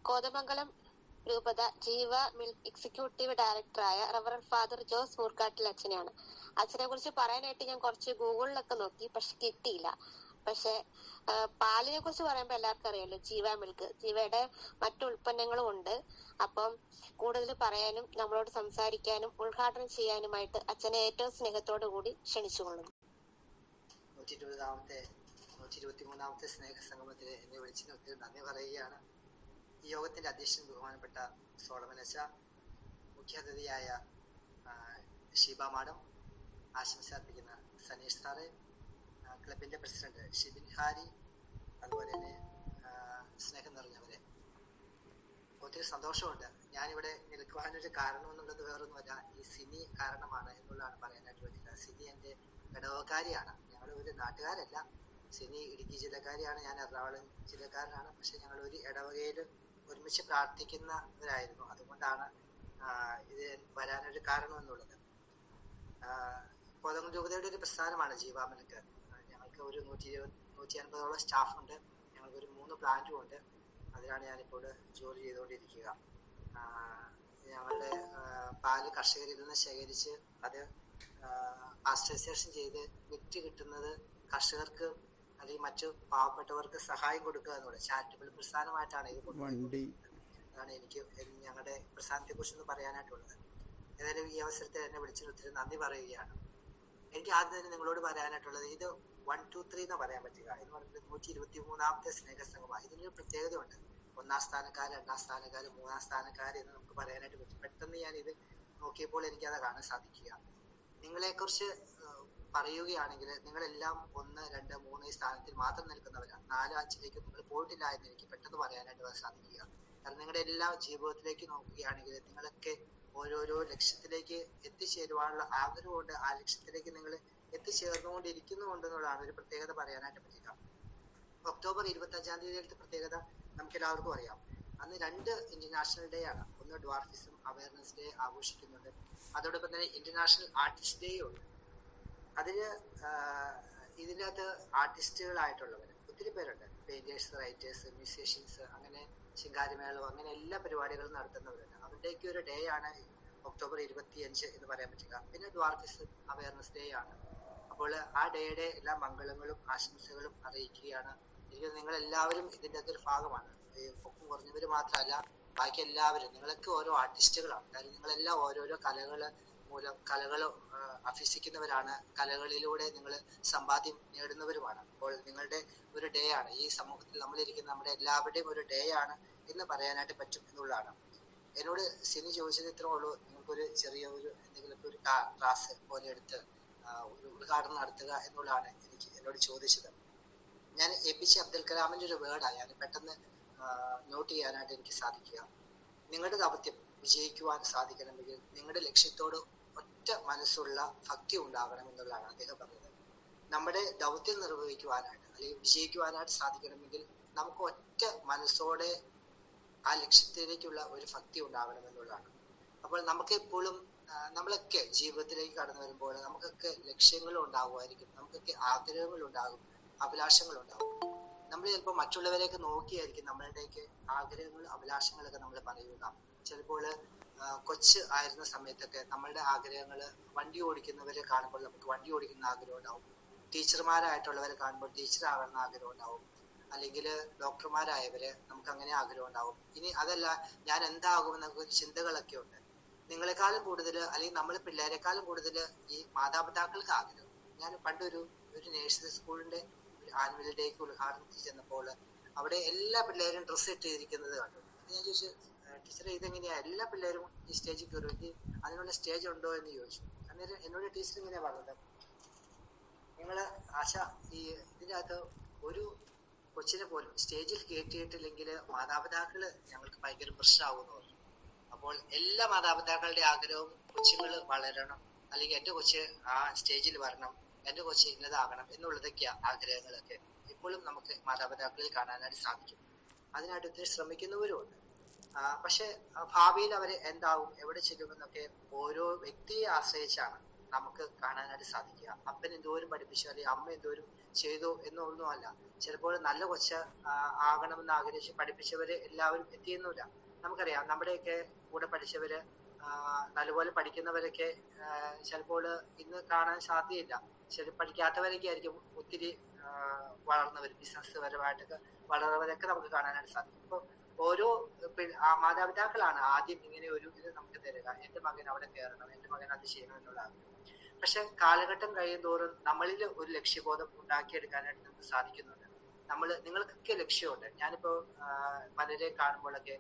കോതമംഗലം രൂപത ജീവ മിൽക്ക് എക്സിക്യൂട്ടീവ് ഡയറക്ടറായ റവറന്റ് ഫാദർ ജോസ് മൂർക്കാട്ടിൽ അച്ഛനെയാണ്. അച്ഛനെ കുറിച്ച് പറയാനായിട്ട് ഞാൻ കുറച്ച് ഗൂഗിളിലൊക്കെ നോക്കി, പക്ഷെ കിട്ടിയില്ല. പക്ഷെ പാലിനെ കുറിച്ച് പറയുമ്പോൾ എല്ലാവർക്കും അറിയാലോ, ജീവ മിൽക്ക്, ജീവയുടെ മറ്റു ഉൽപ്പന്നങ്ങളും ഉണ്ട്. അപ്പം കൂടുതൽ പറയാനും നമ്മളോട് സംസാരിക്കാനും ഉദ്ഘാടനം ചെയ്യാനുമായിട്ട് അച്ഛനെ ഏറ്റവും സ്നേഹത്തോടു കൂടി ക്ഷണിച്ചുകൊള്ളുന്നു. 123ാമത്തെ സ്നേഹസംഗമത്തിൽ എന്നെ വിളിച്ചതിന് ഒത്തിരി നന്ദി പറയുകയാണ്. ഈ യോഗത്തിന്റെ അധ്യക്ഷൻ ബഹുമാനപ്പെട്ട സോളമനച്ച, മുഖ്യാതിഥിയായ ഷീബ മാഡം, ആശംസ അർപ്പിക്കുന്ന സനീഷ് സാറ്, ക്ലബിന്റെ പ്രസിഡന്റ് ഷിബിൻ ഹാരി, അതുപോലെ തന്നെ സ്നേഹം നിറഞ്ഞവരെ, ഒത്തിരി സന്തോഷമുണ്ട്. ഞാനിവിടെ നിൽക്കുവാനൊരു കാരണം എന്നുള്ളത് വേറൊന്നുമല്ല, ഈ സിനി കാരണമാണ് എന്നുള്ളതാണ് പറയാനായിട്ട് പറ്റില്ല. സിനി എൻ്റെ ഇടവക്കാരിയാണ്. ഞങ്ങൾ ഒരു നാട്ടുകാരല്ല. സിനി ഇടുക്കി ജില്ലക്കാരിയാണ്, ഞാൻ എറണാകുളം ജില്ലക്കാരനാണ്. പക്ഷെ ഞങ്ങൾ ഒരു ഇടവകയിൽ ഒരുമിച്ച് പ്രാർത്ഥിക്കുന്നവരായിരുന്നു. അതുകൊണ്ടാണ് ഇത് വരാനൊരു കാരണം എന്നുള്ളത്. കോതമംഗലം രൂപതയുടെ ഒരു പ്രസ്ഥാനമാണ് ജീവ മിൽക്ക്. ഞങ്ങൾക്ക് ഒരു 150-150ഓളം സ്റ്റാഫുണ്ട്. ഞങ്ങൾക്കൊരു 3 പ്ലാന്റും ഉണ്ട്. അതിലാണ് ഞാനിപ്പോൾ ജോലി ചെയ്തുകൊണ്ടിരിക്കുക. ഞങ്ങളുടെ പാല് കർഷകരിൽ നിന്ന് ശേഖരിച്ച് അത് പാസ്റ്ററൈസേഷൻ ചെയ്ത് വിറ്റ് കിട്ടുന്നത് കർഷകർക്ക് അല്ലെങ്കിൽ മറ്റു പാവപ്പെട്ടവർക്ക് സഹായം കൊടുക്കുക എന്നുള്ള ചാരിറ്റബിൾ പ്രസ്ഥാനമായിട്ടാണ് ഇത് കൊണ്ടുപോകുന്നത്. അതാണ് എനിക്ക് ഞങ്ങളുടെ പ്രസ്ഥാനത്തെ കുറിച്ചൊന്ന് പറയാനായിട്ടുള്ളത്. ഏതായാലും ഈ അവസരത്തിൽ എന്നെ വിളിച്ചതിന് ഒത്തിരി നന്ദി പറയുകയാണ്. എനിക്ക് ആദ്യം തന്നെ നിങ്ങളോട് പറയാനായിട്ടുള്ളത്, ഇത് 1, 2, 3 എന്ന് പറയാൻ പറ്റുക എന്ന് പറയുന്നത് 123ാമത്തെ സ്നേഹസംഗമമാണ്. ഇതിനൊരു പ്രത്യേകതയുണ്ട്. 1ാം സ്ഥാനക്കാർ, 2ാം സ്ഥാനക്കാർ, 3ാം സ്ഥാനക്കാർ എന്ന് നമുക്ക് പറയാനായിട്ട് പറ്റും. പെട്ടെന്ന് ഞാൻ ഇത് നോക്കിയപ്പോൾ എനിക്കത് കാണാൻ സാധിക്കുക. നിങ്ങളെക്കുറിച്ച് പറയുകയാണെങ്കിൽ നിങ്ങളെല്ലാം 1, 2, 3 സ്ഥാനത്തിൽ മാത്രം നിൽക്കുന്നവരാണ്. 4, 5ലേക്ക് നിങ്ങൾ പോയിട്ടില്ല എന്ന് എനിക്ക് പെട്ടെന്ന് പറയാനായിട്ട് സാധിക്കുക. കാരണം നിങ്ങളുടെ എല്ലാ ജീവിതത്തിലേക്ക് നോക്കുകയാണെങ്കിൽ നിങ്ങളൊക്കെ ഓരോരോ ലക്ഷ്യത്തിലേക്ക് എത്തിച്ചേരുവാനുള്ള ആഗ്രഹമുണ്ട്. ആ ലക്ഷ്യത്തിലേക്ക് നിങ്ങൾ എത്തിച്ചേർന്നുകൊണ്ടിരിക്കുന്നുണ്ടെന്നുള്ളതാണ് ഒരു പ്രത്യേകത പറയാനായിട്ട് പറ്റുക. ഒക്ടോബർ 25-ാം തീയതിയിലത്തെ പ്രത്യേകത നമുക്ക് എല്ലാവർക്കും അറിയാം. അന്ന് 2 ഇന്റർനാഷണൽ ഡേ ആണ്. ഒന്ന് ഡ്വാർഫിസം അവയർനെസ് ഡേ ആഘോഷിക്കുന്നുണ്ട്, അതോടൊപ്പം തന്നെ ഇന്റർനാഷണൽ ആർട്ടിസ്റ്റ് ഡേ ഉണ്ട്. അതിന് ഇതിനകത്ത് ആർട്ടിസ്റ്റുകളായിട്ടുള്ളവർ ഒത്തിരി പേരുണ്ട്. പെയിന്റേഴ്സ്, റൈറ്റേഴ്സ്, മ്യൂസീഷ്യൻസ്, അങ്ങനെ ശിങ്കാരിമേളോ, അങ്ങനെ എല്ലാ പരിപാടികളും നടത്തുന്നവരുണ്ട്. അവരുടെയൊക്കെ ഒരു ഡേ ആണ് ഒക്ടോബർ 25 എന്ന് പറയാൻ പറ്റുക. പിന്നെ ഡ്വാർഫിസം അവയർനെസ് ഡേ ആണ്. അപ്പോൾ ആ ഡേയുടെ എല്ലാ മംഗളങ്ങളും ആശംസകളും അറിയിക്കുകയാണ്. എനിക്ക് നിങ്ങളെല്ലാവരും ഇതിൻ്റെ അകത്തൊരു ഭാഗമാണ്. പൊക്കം കുറഞ്ഞവർ മാത്രമല്ല, ബാക്കി എല്ലാവരും നിങ്ങളൊക്കെ ഓരോ ആർട്ടിസ്റ്റുകളാണ്. കാര്യം നിങ്ങളെല്ലാം ഓരോരോ കലകൾ അഭ്യസിക്കുന്നവരാണ്. കലകളിലൂടെ നിങ്ങൾ സമ്പാദ്യം നേടുന്നവരുമാണ്. അപ്പോൾ നിങ്ങളുടെ ഒരു ഡേ ആണ്. ഈ സമൂഹത്തിൽ നമ്മളിരിക്കുന്ന നമ്മുടെ എല്ലാവരുടെയും ഒരു ഡേ ആണ് എന്ന് പറയാനായിട്ട് പറ്റും എന്നുള്ളതാണ്. എന്നോട് സിനി ചോദിച്ചത് ഇത്രേ ഉള്ളൂ, നിങ്ങൾക്കൊരു ചെറിയ ഒരു എന്തെങ്കിലുമൊക്കെ ഒരു ക്ലാസ് പോലെ എടുത്ത് ഒരു ഉദ്ഘാടനം നടത്തുക എന്നുള്ളതാണ് എന്നോട് ചോദിച്ചത്. ഞാൻ APJ അബ്ദുൽ കലാമിൻ്റെ ഒരു വേർഡാണ് ഞാൻ പെട്ടെന്ന് നോട്ട് ചെയ്യാനായിട്ട് എനിക്ക് സാധിക്കുക. നിങ്ങളുടെ ദൗത്യം വിജയിക്കുവാൻ സാധിക്കണമെങ്കിൽ നിങ്ങളുടെ ലക്ഷ്യത്തോട് ഒറ്റ മനസ്സുള്ള ഭക്തി ഉണ്ടാകണം എന്നുള്ളതാണ് അദ്ദേഹം പറഞ്ഞത്. നമ്മുടെ ദൗത്യം നിർവഹിക്കുവാനായിട്ട് അല്ലെങ്കിൽ വിജയിക്കുവാനായിട്ട് സാധിക്കണമെങ്കിൽ നമുക്ക് ഒറ്റ മനസ്സോടെ ആ ലക്ഷ്യത്തിലേക്കുള്ള ഒരു ഭക്തി ഉണ്ടാകണം എന്നുള്ളതാണ്. അപ്പോൾ നമുക്ക് എപ്പോഴും നമ്മളൊക്കെ ജീവിതത്തിലേക്ക് കടന്നു വരുമ്പോൾ നമുക്കൊക്കെ ലക്ഷ്യങ്ങളും ഉണ്ടാകുമായിരിക്കും, നമുക്കൊക്കെ ആഗ്രഹങ്ങളുണ്ടാകും, അഭിലാഷങ്ങളുണ്ടാകും. നമ്മൾ ചിലപ്പോൾ മറ്റുള്ളവരെയൊക്കെ നോക്കിയായിരിക്കും നമ്മളുടെയൊക്കെ ആഗ്രഹങ്ങളും അഭിലാഷങ്ങളൊക്കെ നമ്മൾ പറയുക. ചിലപ്പോൾ കൊച്ച് ആയിരുന്ന സമയത്തൊക്കെ നമ്മളുടെ ആഗ്രഹങ്ങൾ വണ്ടി ഓടിക്കുന്നവരെ കാണുമ്പോൾ നമുക്ക് വണ്ടി ഓടിക്കുന്ന ആഗ്രഹം ഉണ്ടാവും. ടീച്ചർമാരായിട്ടുള്ളവരെ കാണുമ്പോൾ ടീച്ചറാകണമെന്ന് ആഗ്രഹം ഉണ്ടാവും. അല്ലെങ്കിൽ ഡോക്ടർമാരായവരെ നമുക്ക് അങ്ങനെ ആഗ്രഹം ഉണ്ടാവും. ഇനി അതല്ല, ഞാൻ എന്താകുമെന്നൊക്കെ ചിന്തകളൊക്കെ ഉണ്ട്. നിങ്ങളെക്കാളും കൂടുതൽ അല്ലെങ്കിൽ നമ്മൾ പിള്ളേരെക്കാളും കൂടുതൽ ഈ മാതാപിതാക്കൾക്ക് ആഗ്രഹം. ഞാൻ പണ്ടൊരു നേഴ്സറി സ്കൂളിന്റെ ഒരു ആനുവൽ ഡേക്ക് ഉദ്ഘാടനത്തിൽ ചെന്നപ്പോൾ അവിടെ എല്ലാ പിള്ളേരും ഡ്രസ്സ് ഇട്ടിരിക്കുന്നത് കണ്ടു. ഞാൻ ചോദിച്ചു, ടീച്ചറെ ഇതെങ്ങനെയാ എല്ലാ പിള്ളേരും ഈ സ്റ്റേജിൽ കയറി, അതിനുള്ള സ്റ്റേജ് ഉണ്ടോ എന്ന് ചോദിച്ചു. അന്നേരം എന്നോട് ടീച്ചർ ഇങ്ങനെയാ പറഞ്ഞത്, നിങ്ങൾ ആശ ഈ ഇതിനകത്ത് ഒരു കൊച്ചിനെ പോലും സ്റ്റേജിൽ കയറ്റിയിട്ടില്ലെങ്കിൽ മാതാപിതാക്കള് ഞങ്ങൾക്ക് ഭയങ്കര പ്രശ്നമാകുമെന്ന് പറഞ്ഞു. അപ്പോൾ എല്ലാ മാതാപിതാക്കളുടെ ആഗ്രഹവും കൊച്ചുങ്ങൾ വളരണം, അല്ലെങ്കിൽ എൻ്റെ കൊച്ച് ആ സ്റ്റേജിൽ വരണം, എൻ്റെ കൊച്ച് ഇന്നതാകണം എന്നുള്ളതൊക്കെയാണ് ആഗ്രഹങ്ങളൊക്കെ ഇപ്പോഴും നമുക്ക് മാതാപിതാക്കളിൽ കാണാനായിട്ട് സാധിക്കും. അതിനായിട്ട് ഒത്തിരി ശ്രമിക്കുന്നവരുമുണ്ട്. പക്ഷെ ഭാവിയിൽ അവർ എന്താവും, എവിടെ ചെല്ലുമെന്നൊക്കെ ഓരോ വ്യക്തിയെ ആശ്രയിച്ചാണ് നമുക്ക് കാണാനായിട്ട് സാധിക്കുക. അപ്പൻ എന്തോരം പഠിപ്പിച്ചു അല്ലെങ്കിൽ അമ്മ എന്തോരം ചെയ്തു എന്നൊന്നുമല്ല. ചിലപ്പോൾ നല്ല കൊച്ച് ആകണമെന്ന് ആഗ്രഹിച്ച് പഠിപ്പിച്ചവര് എല്ലാവരും എത്തിയെന്നില്ല. നമുക്കറിയാം, നമ്മുടെയൊക്കെ കൂടെ പഠിച്ചവര് നല്ലപോലെ പഠിക്കുന്നവരൊക്കെ ചിലപ്പോൾ ഇന്ന് കാണാൻ സാധ്യതയില്ല. പഠിക്കാത്തവരൊക്കെ ആയിരിക്കും ഒത്തിരി വളർന്നവർ, ബിസിനസ് പരമായിട്ടൊക്കെ വളർന്നവരൊക്കെ നമുക്ക് കാണാനായിട്ട് സാധിക്കും. ഇപ്പോൾ ഓരോ മാതാപിതാക്കളാണ് ആദ്യം ഇങ്ങനെ ഒരു ഇത് നമുക്ക് തരിക, എൻ്റെ മകൻ അവിടെ കയറണം, എൻ്റെ മകൻ അത് ചെയ്യണം എന്നുള്ള ആഗ്രഹം. പക്ഷെ കാലഘട്ടം കഴിയുന്തോറും നമ്മളിൽ ഒരു ലക്ഷ്യബോധം ഉണ്ടാക്കിയെടുക്കാനായിട്ട് നമുക്ക് സാധിക്കുന്നുണ്ട്. നിങ്ങൾക്കൊക്കെ ലക്ഷ്യമുണ്ട്. ഞാനിപ്പോ പലരെ കാണുമ്പോഴൊക്കെ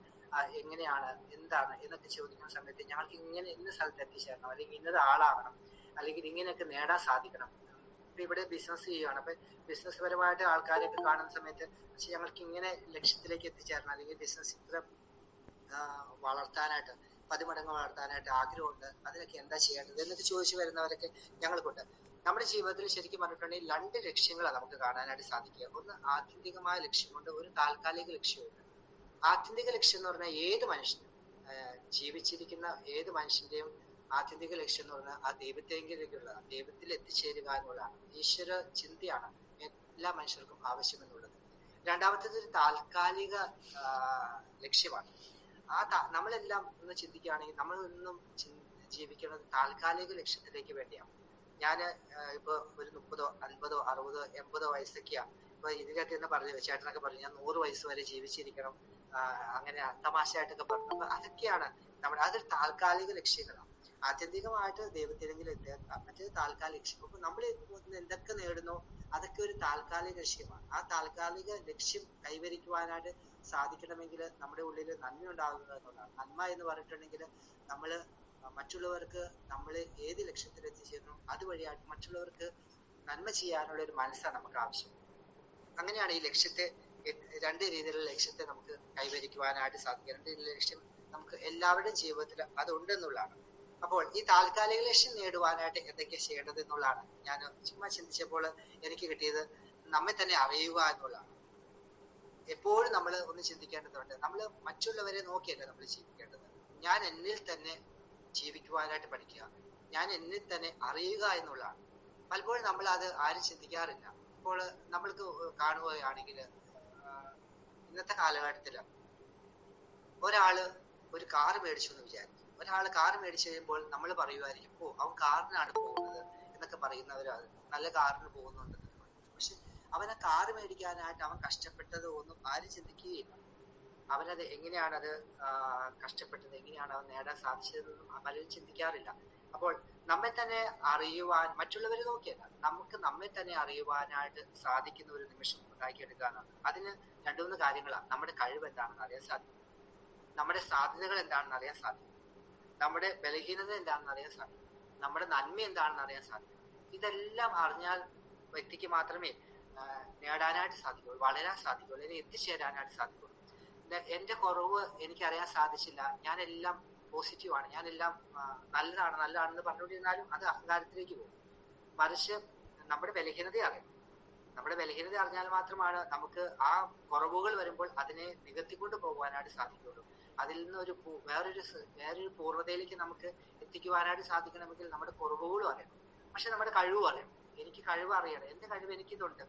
എങ്ങനെയാണ്, എന്താണ് എന്നൊക്കെ ചോദിക്കുന്ന സമയത്ത് ഞങ്ങൾക്ക് ഇങ്ങനെ ഇന്ന സ്ഥലത്ത് എത്തിച്ചേരണം, അല്ലെങ്കിൽ ഇന്നത് ആളാകണം, അല്ലെങ്കിൽ ഇങ്ങനെയൊക്കെ നേടാൻ സാധിക്കണം. ഇപ്പൊ ഇവിടെ ബിസിനസ് ചെയ്യുകയാണ്. അപ്പൊ ബിസിനസ് പരമായിട്ട് ആൾക്കാരെയൊക്കെ കാണുന്ന സമയത്ത് ഞങ്ങൾക്ക് ഇങ്ങനെ ലക്ഷ്യത്തിലേക്ക് എത്തിച്ചേരണം, അല്ലെങ്കിൽ ബിസിനസ് ഇത്ര വളർത്താനായിട്ട് 10 മടങ്ങ് വളർത്താനായിട്ട് ആഗ്രഹമുണ്ട്, അതിനൊക്കെ എന്താ ചെയ്യേണ്ടത് എന്നൊക്കെ ചോദിച്ചു വരുന്നവരൊക്കെ ഞങ്ങൾക്കുണ്ട്. നമ്മുടെ ജീവിതത്തിൽ ശരിക്കും പറഞ്ഞിട്ടുണ്ടെങ്കിൽ 2 ലക്ഷ്യങ്ങളാണ് നമുക്ക് കാണാനായിട്ട് സാധിക്കുക. ഒന്ന് ആത്യന്തികമായ ലക്ഷ്യമുണ്ട്, ഒരു താൽക്കാലിക ലക്ഷ്യമുണ്ട്. ആത്യന്തിക ലക്ഷ്യം എന്ന് പറഞ്ഞാൽ ഏത് മനുഷ്യനും, ജീവിച്ചിരിക്കുന്ന ഏത് മനുഷ്യന്റെയും ആത്യന്തിക ലക്ഷ്യം എന്ന് പറഞ്ഞാൽ ആ ദൈവത്തെങ്കിലേക്കുള്ള, ദൈവത്തിൽ എത്തിച്ചേരുക എന്നുള്ളതാണ്. ഈശ്വര ചിന്തയാണ് എല്ലാ മനുഷ്യർക്കും ആവശ്യമെന്നുള്ളത്. രണ്ടാമത്തേത് ഒരു താൽക്കാലിക ലക്ഷ്യമാണ്. നമ്മളെല്ലാം ഒന്ന് ചിന്തിക്കുകയാണെങ്കിൽ നമ്മൾ ഇന്നും ജീവിക്കുന്നത് താൽക്കാലിക ലക്ഷ്യത്തിലേക്ക് വേണ്ടിയാണ്. ഞാൻ ഇപ്പൊ ഒരു 30, 50, 60, 80 വയസ്സൊക്കെയാ. ഇപ്പൊ ഇതിനകത്ത് തന്നെ പറഞ്ഞു, ചേട്ടനൊക്കെ പറഞ്ഞു ഞാൻ 100 വയസ്സ് വരെ ജീവിച്ചിരിക്കണം, അങ്ങനെ തമാശയായിട്ടൊക്കെ പറഞ്ഞു. അപ്പൊ അതൊക്കെയാണ് നമ്മുടെ അതൊരു താൽക്കാലിക ലക്ഷ്യങ്ങളാണ്. ആത്യന്തികമായിട്ട് ദൈവത്തിലെങ്കിലും എത്തുക, മറ്റേ താൽക്കാലിക ലക്ഷ്യം. അപ്പൊ നമ്മൾ എന്തൊക്കെ നേടുന്നോ അതൊക്കെ ഒരു താൽക്കാലിക ലക്ഷ്യമാണ്. ആ താൽക്കാലിക ലക്ഷ്യം കൈവരിക്കുവാനായിട്ട് സാധിക്കണമെങ്കിൽ നമ്മുടെ ഉള്ളിൽ നന്മ ഉണ്ടാകുക എന്നുള്ളതാണ്. നന്മ എന്ന് പറഞ്ഞിട്ടുണ്ടെങ്കിൽ നമ്മൾ മറ്റുള്ളവർക്ക് നമ്മൾ ഏത് ലക്ഷ്യത്തിൽ എത്തിച്ചേരുന്നു അതുവഴിയായിട്ട് മറ്റുള്ളവർക്ക് നന്മ ചെയ്യാനുള്ള ഒരു മനസ്സാണ് നമുക്ക് ആവശ്യം. അങ്ങനെയാണ് ഈ ലക്ഷ്യത്തെ, രണ്ട് രീതിയിലുള്ള ലക്ഷ്യത്തെ നമുക്ക് കൈവരിക്കുവാനായിട്ട് സാധിക്കുക. രണ്ട് രീതിയിലുള്ള ലക്ഷ്യം നമുക്ക് എല്ലാവരുടെയും ജീവിതത്തിൽ അതുണ്ടെന്നുള്ളതാണ്. അപ്പോൾ ഈ താൽക്കാലിക ലക്ഷ്യം നേടുവാനായിട്ട് എന്തൊക്കെയാണ് ചെയ്യേണ്ടത് എന്നുള്ളതാണ് ഞാൻ ചുമ്മാ ചിന്തിച്ചപ്പോൾ എനിക്ക് കിട്ടിയത്. നമ്മെ തന്നെ അറിയുക എന്നുള്ളതാണ്. എപ്പോഴും നമ്മൾ ഒന്ന് ചിന്തിക്കേണ്ടതുണ്ട്. നമ്മൾ മറ്റുള്ളവരെ നോക്കിയല്ല നമ്മൾ ജീവിക്കേണ്ടത്. ഞാൻ എന്നിൽ തന്നെ ജീവിക്കുവാനായിട്ട് പഠിക്കുക, ഞാൻ എന്നിൽ തന്നെ അറിയുക എന്നുള്ളതാണ്. പലപ്പോഴും നമ്മൾ അത് ആരും ചിന്തിക്കാറില്ല. ഇപ്പോൾ നമ്മൾക്ക് കാണുകയാണെങ്കിൽ ഇന്നത്തെ കാലഘട്ടത്തിൽ ഒരാള് ഒരു കാർ മേടിച്ചു എന്ന് വിചാരിക്കും. ഒരാൾ കാർ മേടിച്ചു കഴിയുമ്പോൾ നമ്മൾ പറയുമായിരിക്കും, ഓ അവൻ കാറിനാണ് പോകുന്നത് എന്നൊക്കെ പറയുന്നവരാണ്, നല്ല കാറിന് പോകുന്നുണ്ടെന്ന് പറയും. പക്ഷെ അവൻ ആ കാർ മേടിക്കാനായിട്ട് അവൻ കഷ്ടപ്പെട്ടത് ഒന്നും ആരും ചിന്തിക്കുകയില്ല. അവനത് എങ്ങനെയാണത് കഷ്ടപ്പെട്ടത്, എങ്ങനെയാണ് അവൻ നേടാൻ സാധിച്ചതെന്നും പലരും ചിന്തിക്കാറില്ല. അപ്പോൾ നമ്മെ തന്നെ അറിയുവാൻ, മറ്റുള്ളവരെ നോക്കിയല്ല, നമുക്ക് നമ്മെ തന്നെ അറിയുവാനായിട്ട് സാധിക്കുന്ന ഒരു നിമിഷം ഉണ്ടാക്കിയെടുക്കാനാണ്. അതിന് 2-3 കാര്യങ്ങളാണ്. നമ്മുടെ കഴിവ് എന്താണെന്ന് അറിയാൻ സാധിക്കും, നമ്മുടെ സാധ്യതകൾ എന്താണെന്ന് അറിയാൻ സാധിക്കും, നമ്മുടെ ബലഹീനത എന്താണെന്ന് അറിയാൻ സാധിക്കും, നമ്മുടെ നന്മ എന്താണെന്ന് അറിയാൻ സാധിക്കും. ഇതെല്ലാം അറിഞ്ഞാൽ വ്യക്തിക്ക് മാത്രമേ നേടാനായിട്ട് സാധിക്കുള്ളൂ, വളരാൻ സാധിക്കുള്ളൂ, അല്ലെങ്കിൽ എത്തിച്ചേരാനായിട്ട് സാധിക്കുള്ളൂ. എന്റെ കുറവ് എനിക്കറിയാൻ സാധിച്ചില്ല, ഞാനെല്ലാം പോസിറ്റീവാണ്, ഞാനെല്ലാം നല്ലതാണെന്ന് പറഞ്ഞുകൊണ്ടിരുന്നാലും അത് അഹങ്കാരത്തിലേക്ക് പോകും. മറിച്ച് നമ്മുടെ ബലഹീനത അറിയണം. നമ്മുടെ ബലഹീനത അറിഞ്ഞാൽ മാത്രമാണ് നമുക്ക് ആ കുറവുകൾ വരുമ്പോൾ അതിനെ നികത്തിക്കൊണ്ട് പോകുവാനായിട്ട് സാധിക്കുള്ളൂ. അതിൽ നിന്ന് വേറൊരു പൂർണ്ണതയിലേക്ക് നമുക്ക് എത്തിക്കുവാനായിട്ട് സാധിക്കണമെങ്കിൽ നമ്മുടെ കുറവുകളും അറിയണം, പക്ഷെ നമ്മുടെ കഴിവും അറിയണം. എനിക്ക് കഴിവ് അറിയണം, എന്റെ കഴിവ് എനിക്കിതുണ്ട്,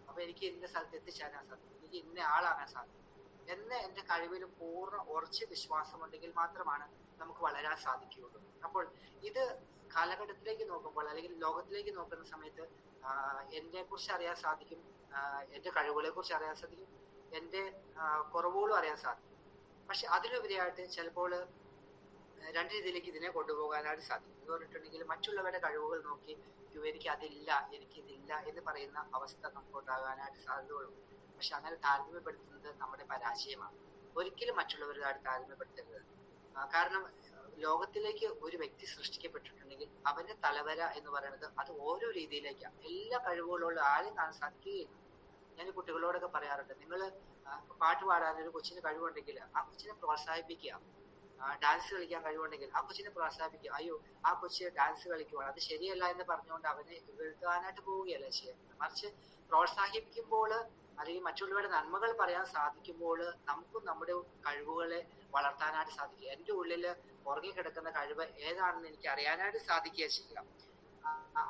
അപ്പൊ എനിക്ക് ഇന്ന സ്ഥലത്ത് എത്തിച്ചേരാൻ സാധിക്കും, എനിക്ക് ഇന്ന ആളാകാൻ സാധിക്കും എന്ന് എന്റെ കഴിവിൽ പൂർണ്ണ ഉറച്ച വിശ്വാസമുണ്ടെങ്കിൽ മാത്രമാണ് നമുക്ക് വളരാൻ സാധിക്കുകയുള്ളൂ. അപ്പോൾ ഇത് കാലഘട്ടത്തിലേക്ക് നോക്കുമ്പോൾ അല്ലെങ്കിൽ ലോകത്തിലേക്ക് നോക്കുന്ന സമയത്ത് എന്നെ കുറിച്ച് അറിയാൻ സാധിക്കും, എന്റെ കഴിവുകളെ കുറിച്ച് അറിയാൻ സാധിക്കും, എന്റെ കുറവുകളും അറിയാൻ സാധിക്കും. പക്ഷെ അതിലുപരിയായിട്ട് ചിലപ്പോൾ 2 രീതിയിലേക്ക് ഇതിനെ കൊണ്ടുപോകാനായിട്ട് സാധിക്കും. എന്ന് പറഞ്ഞിട്ടുണ്ടെങ്കിൽ മറ്റുള്ളവരുടെ കഴിവുകൾ നോക്കി എനിക്ക് അതില്ല, എനിക്കിതില്ല എന്ന് പറയുന്ന അവസ്ഥ നമുക്ക് ഉണ്ടാകാനായിട്ട് സാധ്യതയുള്ളൂ. പക്ഷെ അങ്ങനെ താരതമ്യപ്പെടുത്തുന്നത് നമ്മുടെ പരാജയമാണ്. ഒരിക്കലും മറ്റുള്ളവരുമായിട്ട് താരതമ്യപ്പെടുത്തരുത്. കാരണം ലോകത്തിലേക്ക് ഒരു വ്യക്തി സൃഷ്ടിക്കപ്പെട്ടിട്ടുണ്ടെങ്കിൽ അവന്റെ തലവര എന്ന് പറയുന്നത് അത് ഓരോ രീതിയിലേക്കാണ്. എല്ലാ കഴിവുകളുള്ള ആരെയും കാണാൻ സാധിക്കുകയില്ല. ഞാൻ കുട്ടികളോടൊക്കെ പറയാറുണ്ട്, നിങ്ങൾ പാട്ട് പാടാൻ ഒരു കൊച്ചിന് കഴിവുണ്ടെങ്കിൽ ആ കൊച്ചിനെ പ്രോത്സാഹിപ്പിക്കുക, ഡാൻസ് കളിക്കാൻ കഴിവുണ്ടെങ്കിൽ ആ കൊച്ചിനെ പ്രോത്സാഹിപ്പിക്കുക. അയ്യോ ആ കൊച്ചി ഡാൻസ് കളിക്കുവാണ്, അത് ശരിയല്ല എന്ന് പറഞ്ഞുകൊണ്ട് അവനെ വീഴ്ത്താനായിട്ട് പോവുകയല്ല ചെയ്യുന്നത്. മറിച്ച് പ്രോത്സാഹിപ്പിക്കുമ്പോൾ അല്ലെങ്കിൽ മറ്റുള്ളവരുടെ നന്മകൾ പറയാൻ സാധിക്കുമ്പോൾ നമുക്കും നമ്മുടെ കഴിവുകളെ വളർത്താനായിട്ട് സാധിക്കുക. എൻ്റെ ഉള്ളിൽ ഉറങ്ങിക്കിടക്കുന്ന കഴിവ് ഏതാണെന്ന് എനിക്ക് അറിയാനായിട്ട് സാധിക്കുക ചെയ്യുക.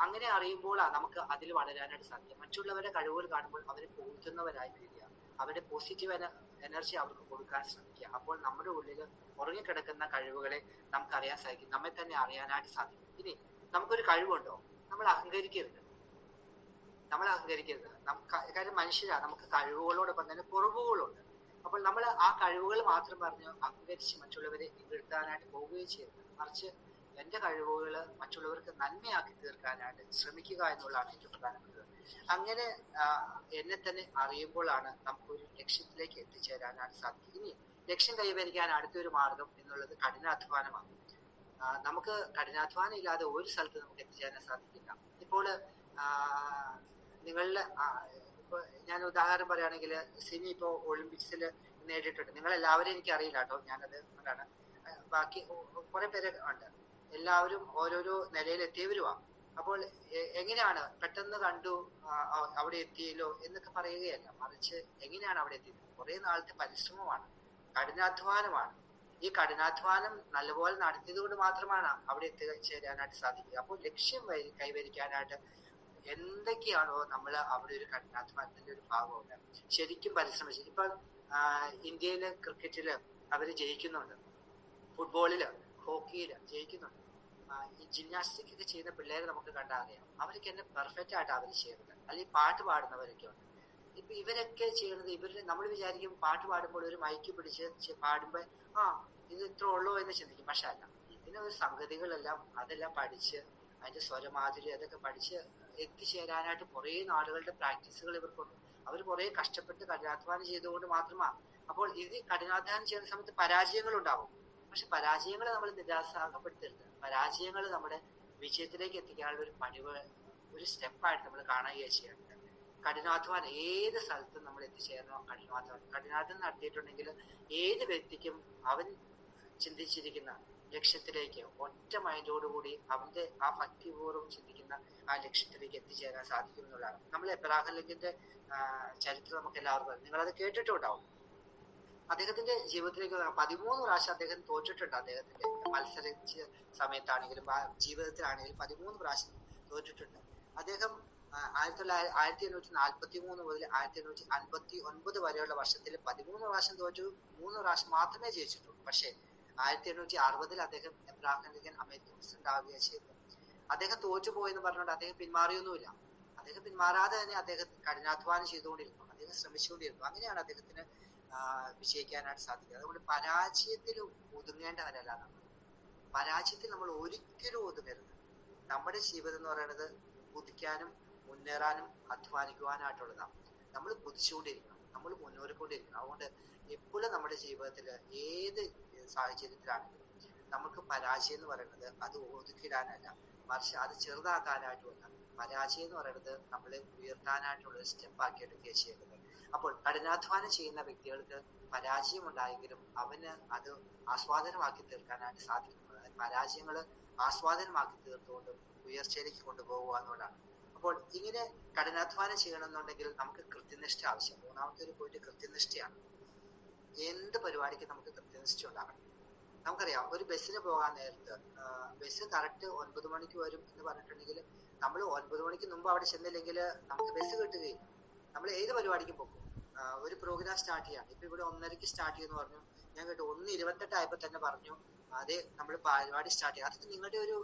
അങ്ങനെ അറിയുമ്പോഴാണ് നമുക്ക് അതിൽ വളരാനായിട്ട് സാധിക്കുക. മറ്റുള്ളവരുടെ കഴിവുകൾ കാണുമ്പോൾ അവരെ പുകഴ്ത്തുന്നവരായി തീരുക, അവരുടെ പോസിറ്റീവ് എനർജി അവർക്ക് കൊടുക്കാൻ ശ്രമിക്കുക. അപ്പോൾ നമ്മുടെ ഉള്ളിൽ ഉറങ്ങിക്കിടക്കുന്ന കഴിവുകളെ നമുക്ക് അറിയാൻ സാധിക്കും, നമ്മെ തന്നെ അറിയാനായിട്ട് സാധിക്കും. ഇനി നമുക്കൊരു കഴിവുണ്ടോ, നമ്മൾ അഹങ്കരിക്കരുത്. കാര്യം മനുഷ്യരാണ്, നമുക്ക് കഴിവുകളോടൊപ്പം തന്നെ കുറവുകളുണ്ട്. അപ്പോൾ നമ്മൾ ആ കഴിവുകൾ മാത്രം പറഞ്ഞ് അഹങ്കരിച്ച് മറ്റുള്ളവരെ ഇകഴ്ത്താനായിട്ട് പോവുകയും ചെയ്യരുത്. മറിച്ച് എന്റെ കഴിവുകൾ മറ്റുള്ളവർക്ക് നന്മയാക്കി തീർക്കാനായിട്ട് ശ്രമിക്കുക എന്നുള്ളതാണ് ഏറ്റവും പ്രധാനപ്പെട്ടത്. അങ്ങനെ എന്നെ തന്നെ അറിയുമ്പോഴാണ് നമുക്കൊരു ലക്ഷ്യത്തിലേക്ക് എത്തിച്ചേരാനായിട്ട് സാധിക്കും. ഇനി ലക്ഷ്യം കൈവരിക്കാൻ അടുത്തൊരു മാർഗം എന്നുള്ളത് കഠിനാധ്വാനമാണ്. നമുക്ക് കഠിനാധ്വാനം ഇല്ലാതെ ഒരു സ്ഥലത്ത് നമുക്ക് എത്തിച്ചേരാൻ സാധിക്കില്ല. ഇപ്പോൾ നിങ്ങളുടെ ഇപ്പൊ ഞാൻ ഉദാഹരണം പറയുകയാണെങ്കിൽ സിമി ഇപ്പോൾ ഒളിമ്പിക്സിൽ നേടിയിട്ടുണ്ട്. നിങ്ങളെല്ലാവരും എനിക്ക് അറിയില്ല കേട്ടോ, ഞാനത് കൊണ്ടാണ്. ബാക്കി കുറെ പേര് ഉണ്ട്, എല്ലാവരും ഓരോരോ നിലയിൽ എത്തിയവരുമാണ്. അപ്പോൾ എങ്ങനെയാണ് പെട്ടെന്ന് കണ്ടു അവിടെ എത്തിയല്ലോ എന്നൊക്കെ പറയുകയല്ല, മറിച്ച് എങ്ങനെയാണ് അവിടെ എത്തിയത്? കുറെ നാളത്തെ പരിശ്രമമാണ്, കഠിനാധ്വാനമാണ്. ഈ കഠിനാധ്വാനം നല്ലപോലെ നടത്തിയത് കൊണ്ട് മാത്രമാണ് അവിടെ എത്തിച്ചേരാനായിട്ട് സാധിക്കുക. അപ്പോൾ ലക്ഷ്യം കൈവരിക്കാനായിട്ട് എന്തൊക്കെയാണോ നമ്മൾ അവിടെ ഒരു കഠിനാധ്വാനത്തിന്റെ ഒരു ഭാഗമുണ്ട്, ശരിക്കും പരിശ്രമിച്ചു. ഇപ്പോൾ ഇന്ത്യയില് ക്രിക്കറ്റില് അവര് ജയിക്കുന്നുണ്ട്, ഫുട്ബോളില് ഹോക്കിയില് ജയിക്കുന്നുണ്ട്. ഈ ജിംനാസ്റ്റിക് ഒക്കെ ചെയ്യുന്ന പിള്ളേരെ നമുക്ക് കണ്ടാൽ അറിയാം, അവരൊക്കെ എന്നെ പെർഫെക്റ്റ് ആയിട്ട് അവർ ചെയ്യുന്നത്. അല്ലെങ്കിൽ പാട്ട് പാടുന്നവരൊക്കെ ഉണ്ട്. ഇപ്പൊ ഇവരൊക്കെ ചെയ്യുന്നത്, ഇവര് നമ്മൾ വിചാരിക്കും പാട്ട് പാടുമ്പോൾ ഒരു മൈക്ക് പിടിച്ച് പാടുമ്പോൾ ഇത് ഇത്ര ഉള്ളൂ എന്ന് ചിന്തിക്കും. പക്ഷെ അല്ല, ഇതിനൊരു സംഗതികളെല്ലാം അതെല്ലാം പഠിച്ച് അതിന്റെ സ്വരമാധുരി അതൊക്കെ പഠിച്ച് എത്തിച്ചേരാനായിട്ട് കുറേ നാളുകളുടെ പ്രാക്ടീസുകൾ ഇവർക്കുണ്ട്. അവർ കുറെ കഷ്ടപ്പെട്ട് കഠിനാധ്വാനം ചെയ്തുകൊണ്ട് മാത്രമാണ്. അപ്പോൾ ഇത് കഠിനാധ്വാനം ചെയ്യുന്ന സമയത്ത് പരാജയങ്ങൾ ഉണ്ടാവും. പക്ഷെ പരാജയങ്ങളെ നമ്മൾ നിരാശപ്പെടുത്തരുത്. പരാജയങ്ങൾ നമ്മുടെ വിജയത്തിലേക്ക് എത്തിക്കാനുള്ള ഒരു പണിവ്, ഒരു സ്റ്റെപ്പായിട്ട് നമ്മൾ കാണുകയാണ് ചെയ്യേണ്ടത്. കഠിനാധ്വാനം ഏത് സ്ഥലത്തും നമ്മൾ എത്തിച്ചേരണം. കഠിനാധ്വാനം നടത്തിയിട്ടുണ്ടെങ്കിൽ ഏത് വ്യക്തിക്കും അവൻ ചിന്തിച്ചിരിക്കുന്ന ലക്ഷ്യത്തിലേക്ക് ഒറ്റ മൈൻഡോടുകൂടി അവന്റെ ആ ഭക്തിപൂർവ്വം ചിന്തിക്കുന്ന ആ ലക്ഷ്യത്തിലേക്ക് എത്തിച്ചേരാൻ സാധിക്കും എന്നുള്ളതാണ്. നമ്മൾ എബ്രഹാം ലിങ്കന്റെ ചരിത്രം നമുക്ക് എല്ലാവർക്കും നിങ്ങളത് കേട്ടിട്ടുണ്ടാവും. അദ്ദേഹത്തിന്റെ ജീവിതത്തിലേക്ക് 13 പ്രാവശ്യം അദ്ദേഹം തോറ്റിട്ടുണ്ട്. അദ്ദേഹത്തിന്റെ മത്സരിച്ച സമയത്താണെങ്കിലും ജീവിതത്തിലാണെങ്കിലും 13 പ്രാവശ്യം തോറ്റിട്ടുണ്ട്. അദ്ദേഹം 1843 മുതൽ 1859 വരെയുള്ള വർഷത്തിൽ 13 പ്രാവശ്യം തോറ്റു, 3 പ്രാവശ്യം മാത്രമേ ജയിച്ചിട്ടുള്ളൂ. പക്ഷേ 1860 അദ്ദേഹം എബ്രഹാം ലിങ്കൻ അമേരിക്കൻ പ്രസിഡന്റ് ആവുകയാണ് ചെയ്തത്. അദ്ദേഹം തോറ്റുപോയെന്ന് പറഞ്ഞുകൊണ്ട് അദ്ദേഹം പിന്മാറിയൊന്നുമില്ല. അദ്ദേഹം പിന്മാറാതെ തന്നെ അദ്ദേഹം കഠിനാധ്വാനം ചെയ്തുകൊണ്ടിരുന്നു, അദ്ദേഹം ശ്രമിച്ചുകൊണ്ടിരുന്നു. അങ്ങനെയാണ് അദ്ദേഹത്തിന് വിജയിക്കാനായിട്ട് സാധിക്കുക. അതുകൊണ്ട് പരാജയത്തിൽ ഒതുങ്ങേണ്ടവരല്ല നമ്മൾ. പരാജയത്തിൽ നമ്മൾ ഒരിക്കലും ഒതുങ്ങരുത്. നമ്മുടെ ജീവിതം എന്ന് പറയുന്നത് കുതിക്കാനും മുന്നേറാനും അധ്വാനിക്കുവാനായിട്ടുള്ളതാണ്. നമ്മൾ കുതിച്ചുകൊണ്ടിരിക്കണം, നമ്മൾ മുന്നേറിക്കൊണ്ടിരിക്കണം. അതുകൊണ്ട് എപ്പോഴും നമ്മുടെ ജീവിതത്തിൽ ഏത് സാഹചര്യത്തിലാണെങ്കിലും നമുക്ക് പരാജയം എന്ന് പറയുന്നത് അത് ഒതുക്കിടാനല്ല, മറിച്ച് അത് ചെറുതാക്കാനായിട്ടുമല്ല. പരാജയം എന്ന് പറയുന്നത് നമ്മളെ ഉയർത്താനായിട്ടുള്ള ഒരു സ്റ്റെപ്പാക്കി എടുക്കുകയാണ് ചെയ്യുന്നത്. അപ്പോൾ കഠിനാധ്വാനം ചെയ്യുന്ന വ്യക്തികൾക്ക് പരാജയം ഉണ്ടായെങ്കിലും അവന് അത് ആസ്വാദനമാക്കി തീർക്കാനായിട്ട് സാധിക്കുന്നത്. പരാജയങ്ങൾ ആസ്വാദനമാക്കി തീർത്തുകൊണ്ട് ഉയർച്ചയിലേക്ക് കൊണ്ടുപോകുക എന്നുള്ളതാണ്. അപ്പോൾ ഇങ്ങനെ കഠിനാധ്വാനം ചെയ്യണമെന്നുണ്ടെങ്കിൽ നമുക്ക് കൃത്യനിഷ്ഠ ആവശ്യം. 3ാമത്തെ ഒരു പോയിന്റ് കൃത്യനിഷ്ഠയാണ്. എന്ത് പരിപാടിക്ക് നമുക്ക് കൃത്യനിഷ്ഠ ഉണ്ടാകണം. നമുക്കറിയാം, ഒരു ബസ്സിന് പോകാൻ നേരത്ത് ബസ് കറക്റ്റ് 9 മണിക്ക് വരും എന്ന് പറഞ്ഞിട്ടുണ്ടെങ്കിൽ നമ്മൾ 9 മണിക്ക് മുമ്പ് അവിടെ ചെന്നില്ലെങ്കിൽ നമുക്ക് ബസ് കിട്ടുകയില്ല. നമ്മൾ ഏത് പരിപാടിക്ക് പോകും. ഒരു പ്രോഗ്രാം സ്റ്റാർട്ട് ചെയ്യാണ്. ഇപ്പൊ ഇവിടെ 1:30ക്ക് സ്റ്റാർട്ട് ചെയ്യുമെന്ന് പറഞ്ഞു. ഞാൻ കേട്ടു 1:28 ആയപ്പോ തന്നെ പറഞ്ഞു അതെ നമ്മൾ പരിപാടി സ്റ്റാർട്ട് ചെയ്യാം. അതൊക്കെ നിങ്ങളുടെ ഒരു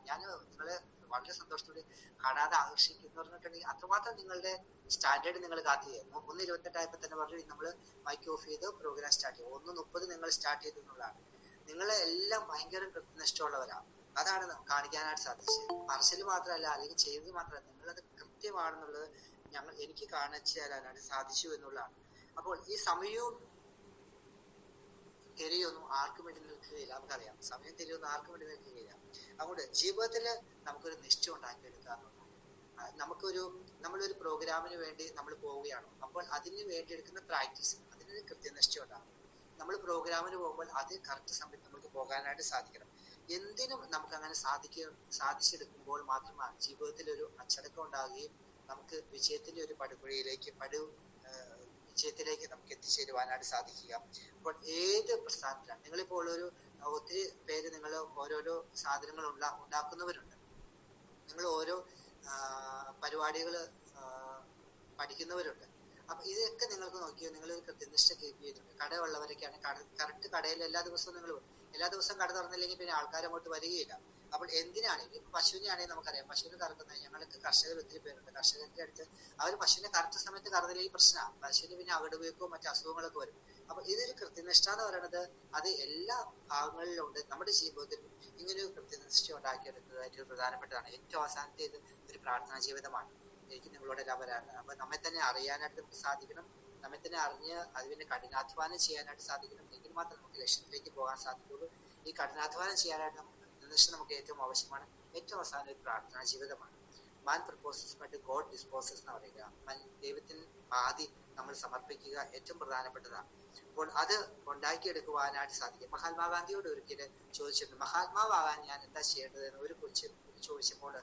ഞാൻ നിങ്ങളെ വളരെ സന്തോഷത്തോടെ കാണാതെ ആകർഷിക്കുന്നു പറഞ്ഞിട്ടുണ്ടെങ്കിൽ അത്രമാത്രം നിങ്ങളുടെ സ്റ്റാൻഡേർഡ് നിങ്ങൾ കാത്തു ചെയ്യുന്നു. 1:28 ആയപ്പോ തന്നെ പറഞ്ഞു നമ്മൾ മൈക്ക് ഓഫ് ചെയ്ത് പ്രോഗ്രാം സ്റ്റാർട്ട് ചെയ്യും. 1:30 നിങ്ങൾ സ്റ്റാർട്ട് ചെയ്തു എന്നുള്ളതാണ്. നിങ്ങളെ എല്ലാം ഭയങ്കര കൃത്യനിഷ്ഠമുള്ളവരാണ്. അതാണ് കാണിക്കാനായിട്ട് സാധിച്ചത്. പറച്ചിൽ മാത്രമല്ല, അല്ലെങ്കിൽ ചെയ്തത് മാത്രമല്ല, നിങ്ങളത് കൃത്യമാണെന്നുള്ളത് എനിക്ക് കാണിച്ചു തരാനായിട്ട് സാധിച്ചു എന്നുള്ളതാണ്. അപ്പോൾ ഈ സമയവും തിരിയൊന്നും ആർക്കും വേണ്ടി നിൽക്കുകയില്ല. നമുക്കറിയാം, സമയം തിരിയൊന്നും ആർക്കും വേണ്ടി നിൽക്കുകയില്ല. അതുകൊണ്ട് ജീവിതത്തിൽ നമുക്കൊരു നിശ്ചയം ഉണ്ടാക്കിയെടുക്കാറുണ്ട്. നമ്മളൊരു പ്രോഗ്രാമിന് വേണ്ടി നമ്മൾ പോവുകയാണ്. അപ്പോൾ അതിന് വേണ്ടി എടുക്കുന്ന പ്രാക്ടീസ്, അതിന് കൃത്യനിഷ്ഠ ഉണ്ടാകും. നമ്മൾ പ്രോഗ്രാമിന് പോകുമ്പോൾ അത് കറക്റ്റ് സമയത്ത് നമുക്ക് പോകാനായിട്ട് സാധിക്കണം. എന്തിനും നമുക്ക് അങ്ങനെ സാധിച്ചെടുക്കുമ്പോൾ മാത്രമാണ് ജീവിതത്തിൽ ഒരു അച്ചടക്കം ഉണ്ടാകുകയും നമുക്ക് വിജയത്തിന്റെ ഒരു പടുകുഴിയിലേക്ക് വിജയത്തിലേക്ക് നമുക്ക് എത്തിച്ചേരുവാനായിട്ട് സാധിക്കുക. അപ്പോൾ ഏത് പ്രസ്ഥാനത്തിലാണ് നിങ്ങളിപ്പോൾ ഒത്തിരി പേര് നിങ്ങൾ ഓരോരോ സാധനങ്ങൾ ഉണ്ടാക്കുന്നവരുണ്ട്. നിങ്ങൾ ഓരോ പരിപാടികൾ പഠിക്കുന്നവരുണ്ട്. അപ്പൊ ഇതൊക്കെ നിങ്ങൾക്ക് നോക്കിയോ, നിങ്ങളൊരു കൃത്യനിഷ്ഠ കീപ്പ് ചെയ്തിട്ടുണ്ട്. കടയുള്ളവരൊക്കെയാണ് കറക്റ്റ് കടയിൽ എല്ലാ ദിവസവും കട തുറന്നില്ലെങ്കിൽ പിന്നെ ആൾക്കാർ അങ്ങോട്ട് വരികയില്ല. അപ്പോൾ എന്തിനാണെങ്കിൽ ഇപ്പൊ പശുവിനെയാണെങ്കിൽ നമുക്കറിയാം, പശുവിനെ കറക്കുന്നത് ഞങ്ങൾക്ക് കർഷകർ ഒത്തിരി പേരുണ്ട്. കർഷകരുടെ അടുത്ത് അവർ പശുവിനെ കറക്റ്റ് സമയത്ത് കറന്നില്ലെങ്കിൽ പ്രശ്നമാണ്. പശുവിന് പിന്നെ അകടുവയ്ക്കോ മറ്റു അസുഖങ്ങളൊക്കെ വരും. അപ്പൊ ഇതൊരു കൃത്യനിഷ്ഠ എന്ന് പറയുന്നത് അത് എല്ലാ ഭാഗങ്ങളിലും ഉണ്ട്. നമ്മുടെ ജീവിതത്തിൽ ഇങ്ങനെ ഒരു കൃത്യനിഷ്ഠ ഉണ്ടാക്കിയെടുക്കുന്നത് ഏറ്റവും പ്രധാനപ്പെട്ടതാണ്. ഏറ്റവും അവസാനത്തെ ഇത് ഒരു പ്രാർത്ഥനാ ജീവിതമാണ്. എനിക്ക് നിങ്ങളോട് എല്ലാം വരാറുണ്ട്. അപ്പൊ നമ്മെ തന്നെ അറിയാനായിട്ട് നമുക്ക് സാധിക്കണം. നമ്മെ തന്നെ അറിഞ്ഞ് അതിന് കഠിനാധ്വാനം ചെയ്യാനായിട്ട് സാധിക്കണം. എങ്കിൽ മാത്രം നമുക്ക് ലക്ഷ്യത്തിലേക്ക് പോകാൻ സാധിക്കുള്ളൂ. ഈ കഠിനാധ്വാനം ചെയ്യാനായിട്ട് നമുക്ക് ഏറ്റവും ആവശ്യമാണ്. ഏറ്റവും അവസാനം ഒരു പ്രാർത്ഥനാ ജീവിതമാണ്. മാൻ പ്രപ്പോസസ് ബട്ട് ഗോഡ് ഡിസ്പോസസ് എന്ന് പറയുക. ദൈവത്തിന് പാതി നമ്മൾ സമർപ്പിക്കുക ഏറ്റവും പ്രധാനപ്പെട്ടതാണ്. അപ്പോൾ അത് ഉണ്ടാക്കിയെടുക്കുവാനായിട്ട് സാധിക്കും. മഹാത്മാഗാന്ധിയോട് ഒരിക്കലും ചോദിച്ചിട്ടുണ്ട്, മഹാത്മാവാകാൻ ഞാൻ എന്താ ചെയ്യേണ്ടത് എന്ന് ഒരു കൊച്ചു ചോദിച്ചപ്പോൾ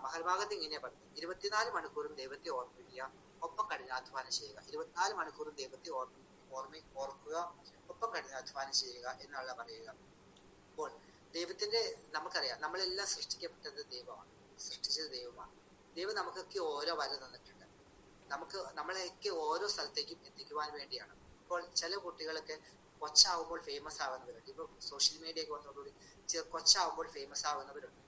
മഹാത്മാഗാന്ധി ഇങ്ങനെ പറഞ്ഞു, 24 മണിക്കൂറും ദൈവത്തെ ഓർമ്മിക്കുക, ഒപ്പം കഠിനാധ്വാനം ചെയ്യുക. 24 മണിക്കൂറും ദൈവത്തെ ഓർക്കുക, ഒപ്പം കഠിനാധ്വാനം ചെയ്യുക എന്നുള്ള പറയുക. അപ്പോൾ ദൈവത്തിന്റെ നമുക്കറിയാം, നമ്മളെല്ലാം സൃഷ്ടിക്കപ്പെട്ടത് ദൈവമാണ്. സൃഷ്ടിച്ചത് ദൈവമാണ്. ദൈവം നമുക്കൊക്കെ ഓരോ വര തന്നിട്ടുണ്ട്. നമ്മളെയൊക്കെ ഓരോ സ്ഥലത്തേക്കും എത്തിക്കുവാൻ വേണ്ടിയാണ്. ഇപ്പോൾ ചില കുട്ടികളൊക്കെ കൊച്ചാവുമ്പോൾ ഫേമസ് ആവുന്നവരുണ്ട്. ഇപ്പൊ സോഷ്യൽ മീഡിയ ഒക്കെ വന്നതോടുകൂടി കൊച്ചാവുമ്പോൾ ഫേമസ് ആവുന്നവരുണ്ട്.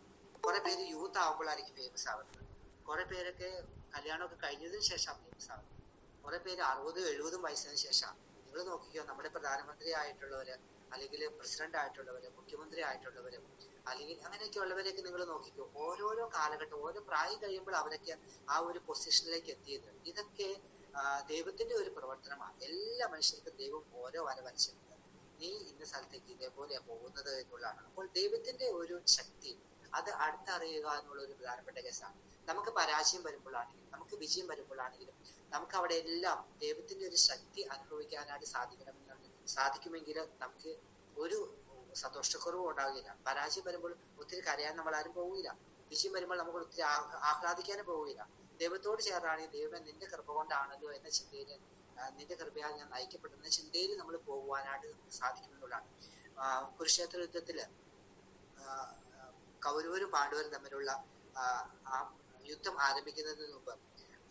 കുറെ പേര് യൂത്ത് ആവുമ്പോഴായിരിക്കും ഫേമസ് ആവുന്നത്. കുറെ പേരൊക്കെ കല്യാണമൊക്കെ കഴിഞ്ഞതിന് ശേഷം ഫേമസ് ആവുന്നത്. കുറെ പേര് 60-70 വയസ്സിന് ശേഷം. നിങ്ങൾ നോക്കിക്കോ, നമ്മുടെ പ്രധാനമന്ത്രി ആയിട്ടുള്ളവര്, അല്ലെങ്കിൽ പ്രസിഡന്റ് ആയിട്ടുള്ളവര്, മുഖ്യമന്ത്രി ആയിട്ടുള്ളവര്, അല്ലെങ്കിൽ അങ്ങനെയൊക്കെ ഉള്ളവരെയൊക്കെ നിങ്ങൾ നോക്കിക്കോ, ഓരോരോ കാലഘട്ടം, ഓരോ പ്രായം കഴിയുമ്പോൾ അവരൊക്കെ ആ ഒരു പൊസിഷനിലേക്ക് എത്തിയത്. ഇതൊക്കെ ദൈവത്തിന്റെ ഒരു പ്രവർത്തനമാണ്. എല്ലാ മനുഷ്യർക്കും ദൈവം ഓരോ വര വരച്ചിട്ടുണ്ട്. നീ ഇന്ന സ്ഥലത്തേക്ക് ഇതേപോലെയാണ് പോകുന്നത് എന്നുള്ളതാണ്. അപ്പോൾ ദൈവത്തിന്റെ ഒരു ശക്തി അത് അടുത്തറിയുക എന്നുള്ള ഒരു പ്രധാനപ്പെട്ട കേസാണ്. നമുക്ക് പരാജയം വരുമ്പോഴാണെങ്കിലും നമുക്ക് വിജയം വരുമ്പോഴാണെങ്കിലും നമുക്ക് അവിടെ എല്ലാം ദൈവത്തിന്റെ ഒരു ശക്തി അനുഭവിക്കാനായിട്ട് സാധിക്കുമെങ്കിൽ നമുക്ക് ഒരു സന്തോഷക്കുറവും ഉണ്ടാകില്ല. പരാജയം വരുമ്പോൾ ഒത്തിരി കരയാൻ നമ്മൾ ആരും പോകില്ല. വിജയം വരുമ്പോൾ നമുക്ക് ഒത്തിരി ആഹ്ലാദിക്കാനും പോകില്ല. ദൈവത്തോട് ചേർന്നാണെങ്കിൽ ദൈവം നിന്റെ കൃപ കൊണ്ടാണല്ലോ എന്ന ചിന്തയിൽ, നിന്റെ കൃപയാൽ ഞാൻ നയിക്കപ്പെടുന്ന ചിന്തയിൽ നമ്മൾ പോകുവാനായിട്ട് സാധിക്കുമെന്നുള്ളതാണ്. കുരുക്ഷേത്ര യുദ്ധത്തില് കൗരവരും പാണ്ഡവരും തമ്മിലുള്ള ആ യുദ്ധം ആരംഭിക്കുന്നതിന് മുമ്പ്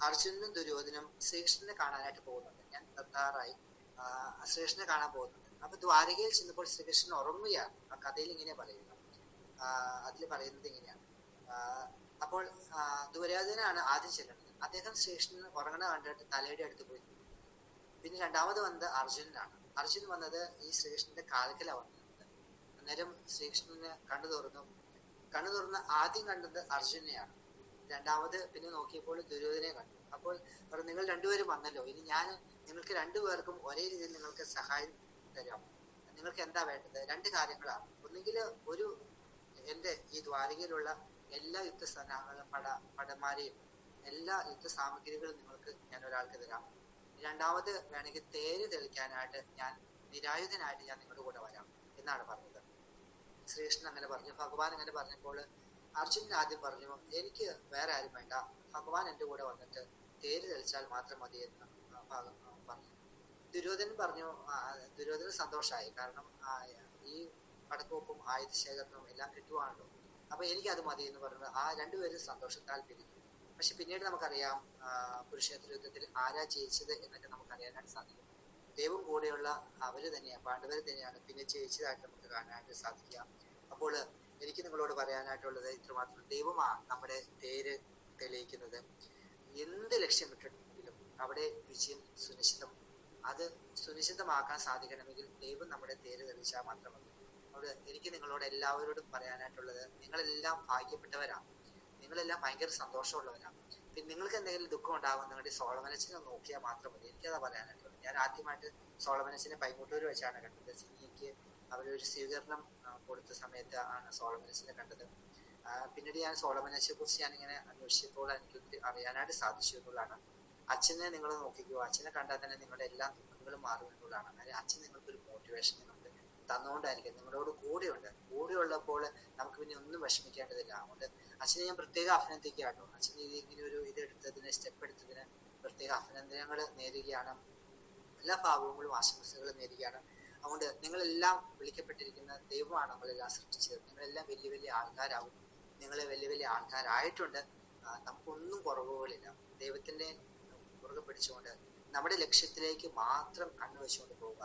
അർജുനനും ദുര്യോധനും ശ്രീകൃഷ്ണനെ കാണാനായിട്ട് പോകുന്നുണ്ട്. ഞാൻ തയ്യാറായി ശ്രീകൃഷ്ണനെ കാണാൻ പോകുന്നുണ്ട്. അപ്പൊ ദ്വാരകയിൽ ചെന്നപ്പോൾ ശ്രീകൃഷ്ണൻ ഉറങ്ങുകയാണ്. ആ കഥയിൽ ഇങ്ങനെ പറയുന്നത്, അതിൽ പറയുന്നത് ഇങ്ങനെയാണ്. അപ്പോൾ ദുര്യോധനാണ് ആദ്യം ചെല്ലുന്നത്. അദ്ദേഹം ശ്രീകൃഷ്ണൻ ഉറങ്ങണ കണ്ടിട്ട് തലയുടെ അടുത്ത് പോയി. പിന്നെ രണ്ടാമത് വന്നത് അർജുനനാണ്. അർജുനൻ വന്നത് ഈ ശ്രീകൃഷ്ണന്റെ കാൽക്കലാണ് വന്നത്. അന്നേരം ശ്രീകൃഷ്ണന് കണ്ണു തുറന്ന് ആദ്യം കണ്ടത് അർജുനെയാണ്. രണ്ടാമത് പിന്നെ നോക്കിയപ്പോൾ ദുര്യോധനെ കണ്ടു. അപ്പോൾ നിങ്ങൾ രണ്ടുപേരും വന്നല്ലോ, ഇനി ഞാൻ നിങ്ങൾക്ക് രണ്ടുപേർക്കും ഒരേ രീതിയിൽ നിങ്ങൾക്ക് സഹായം തരാം. നിങ്ങൾക്ക് എന്താ വേണ്ടത്? 2 കാര്യങ്ങളാണ്. ഒന്നുകിൽ എന്റെ ഈ ദ്വാരകയിലുള്ള എല്ലാ യുദ്ധസന്നാഹങ്ങളും പടന്മാരെയും എല്ലാ യുദ്ധ സാമഗ്രികളും നിങ്ങൾക്ക് ഞാൻ ഒരാൾക്ക് തരാം. രണ്ടാമത് വേണമെങ്കിൽ തേര് തെളിക്കാനായിട്ട് ഞാൻ നിരായുധനായിട്ട് ഞാൻ നിങ്ങളുടെ കൂടെ വരാം എന്നാണ് പറഞ്ഞത്. ശ്രീകൃഷ്ണൻ അങ്ങനെ പറഞ്ഞു. ഭഗവാൻ അങ്ങനെ പറഞ്ഞപ്പോൾ അർജുനൻ ആദ്യം പറഞ്ഞു, എനിക്ക് വേറെ ആരും വേണ്ട, ഭഗവാൻ എൻ്റെ കൂടെ വന്നിട്ട് തേര് തെളിച്ചാൽ മാത്രം മതി എന്ന് പറഞ്ഞു. ദുര്യോധനന് സന്തോഷമായി. കാരണം ഈ പടക്കോപ്പും ആയുധശേഖരണവും എല്ലാം കിട്ടുവാണല്ലോ. അപ്പൊ എനിക്കത് മതി എന്ന് പറഞ്ഞു. ആ രണ്ടുപേരും സന്തോഷത്താൽ പിരിഞ്ഞു. പക്ഷെ പിന്നീട് നമുക്കറിയാം കുരുക്ഷേത്ര യുദ്ധത്തിൽ ആരാ ജയിച്ചത് എന്നൊക്കെ നമുക്കറിയാനായിട്ട് സാധിക്കും. ദൈവം കൂടെയുള്ള അവര് തന്നെയാണ്, പാണ്ഡവർ തന്നെയാണ് പിന്നെ ജയിച്ചതായിട്ട് നമുക്ക് കാണാനായിട്ട് സാധിക്കുക. അപ്പോൾ എനിക്ക് നിങ്ങളോട് പറയാനായിട്ടുള്ളത് ഇത്രമാത്രം. ദൈവമാണ് നമ്മുടെ തേര് തെളിയിക്കുന്നത്. എന്ത് ലക്ഷ്യമിട്ടിട്ടുണ്ടെങ്കിലും അവിടെ വിജയം സുനിശ്ചിതം. അത് സുനിശ്ചിതമാക്കാൻ സാധിക്കണമെങ്കിൽ ദൈവം നമ്മുടെ തേര് തെളിയിച്ചാൽ മാത്രം മതി. അവിടെ എനിക്ക് നിങ്ങളോട് എല്ലാവരോടും പറയാനായിട്ടുള്ളത്, നിങ്ങളെല്ലാം ഭാഗ്യപ്പെട്ടവരാണ്. നിങ്ങളെല്ലാം ഭയങ്കര സന്തോഷമുള്ളവരാണ്. പിന്നെ നിങ്ങൾക്ക് എന്തെങ്കിലും ദുഃഖം ഉണ്ടാകും, നിങ്ങളുടെ സോളമനച്ചനെ നോക്കിയാൽ മാത്രം മതി. എനിക്കതാ പറയാനായിട്ടുള്ളത്. ഞാൻ ആദ്യമായിട്ട് സോളമനച്ചനെ പൈങ്ങോട്ടൂർ വെച്ചാണ് കണ്ടത്. സിനിക്ക് അവരൊരു സ്വീകരണം കൊടുത്ത സമയത്ത് ആണ് സോളമനച്ചനെ കണ്ടത്. പിന്നീട് ഞാൻ സോളമനച്ചനെ കുറിച്ച് ഞാനിങ്ങനെ അന്വേഷിച്ചപ്പോൾ എനിക്ക് ഒത്തിരി അറിയാനായിട്ട് സാധിച്ചു എന്നുള്ളതാണ്. അച്ഛനെ നിങ്ങൾ നോക്കിക്കോ, അച്ഛനെ കണ്ടാൽ തന്നെ നിങ്ങളുടെ എല്ലാ ദുഃഖങ്ങളും മാറും എന്നുള്ളതാണ്. അതായത് അച്ഛൻ നിങ്ങൾക്കൊരു മോട്ടിവേഷൻ നിങ്ങൾക്ക് തന്നുകൊണ്ടായിരിക്കും, നിങ്ങളോട് കൂടെയുള്ളപ്പോൾ നമുക്ക് പിന്നെ ഒന്നും വിഷമിക്കേണ്ടതില്ല. അതുകൊണ്ട് അച്ഛനെ ഞാൻ പ്രത്യേകം അഭിനന്ദിക്കുകയാട്ടോ. അച്ഛൻ ഇങ്ങനെ ഒരു സ്റ്റെപ്പ് എടുത്തതിന് പ്രത്യേക അഭിനന്ദനങ്ങൾ നേരുകയാണ്. എല്ലാ ഭാവങ്ങളും ആശംസകളും നേരുകയാണ്. അതുകൊണ്ട് നിങ്ങളെല്ലാം വിളിക്കപ്പെട്ടിരിക്കുന്ന ദൈവമാണ് നമ്മളെല്ലാം സൃഷ്ടിച്ചത്. നിങ്ങളെല്ലാം വലിയ വലിയ ആൾക്കാരാകും. നിങ്ങൾ വലിയ വലിയ ആൾക്കാരായിട്ടുണ്ട്. നമുക്കൊന്നും കുറവുകളില്ല. ദൈവത്തിന്റെ പുറകെ പിടിച്ചുകൊണ്ട് നമ്മുടെ ലക്ഷ്യത്തിലേക്ക് മാത്രം കണ്ണുവെച്ചുകൊണ്ട് പോവുക.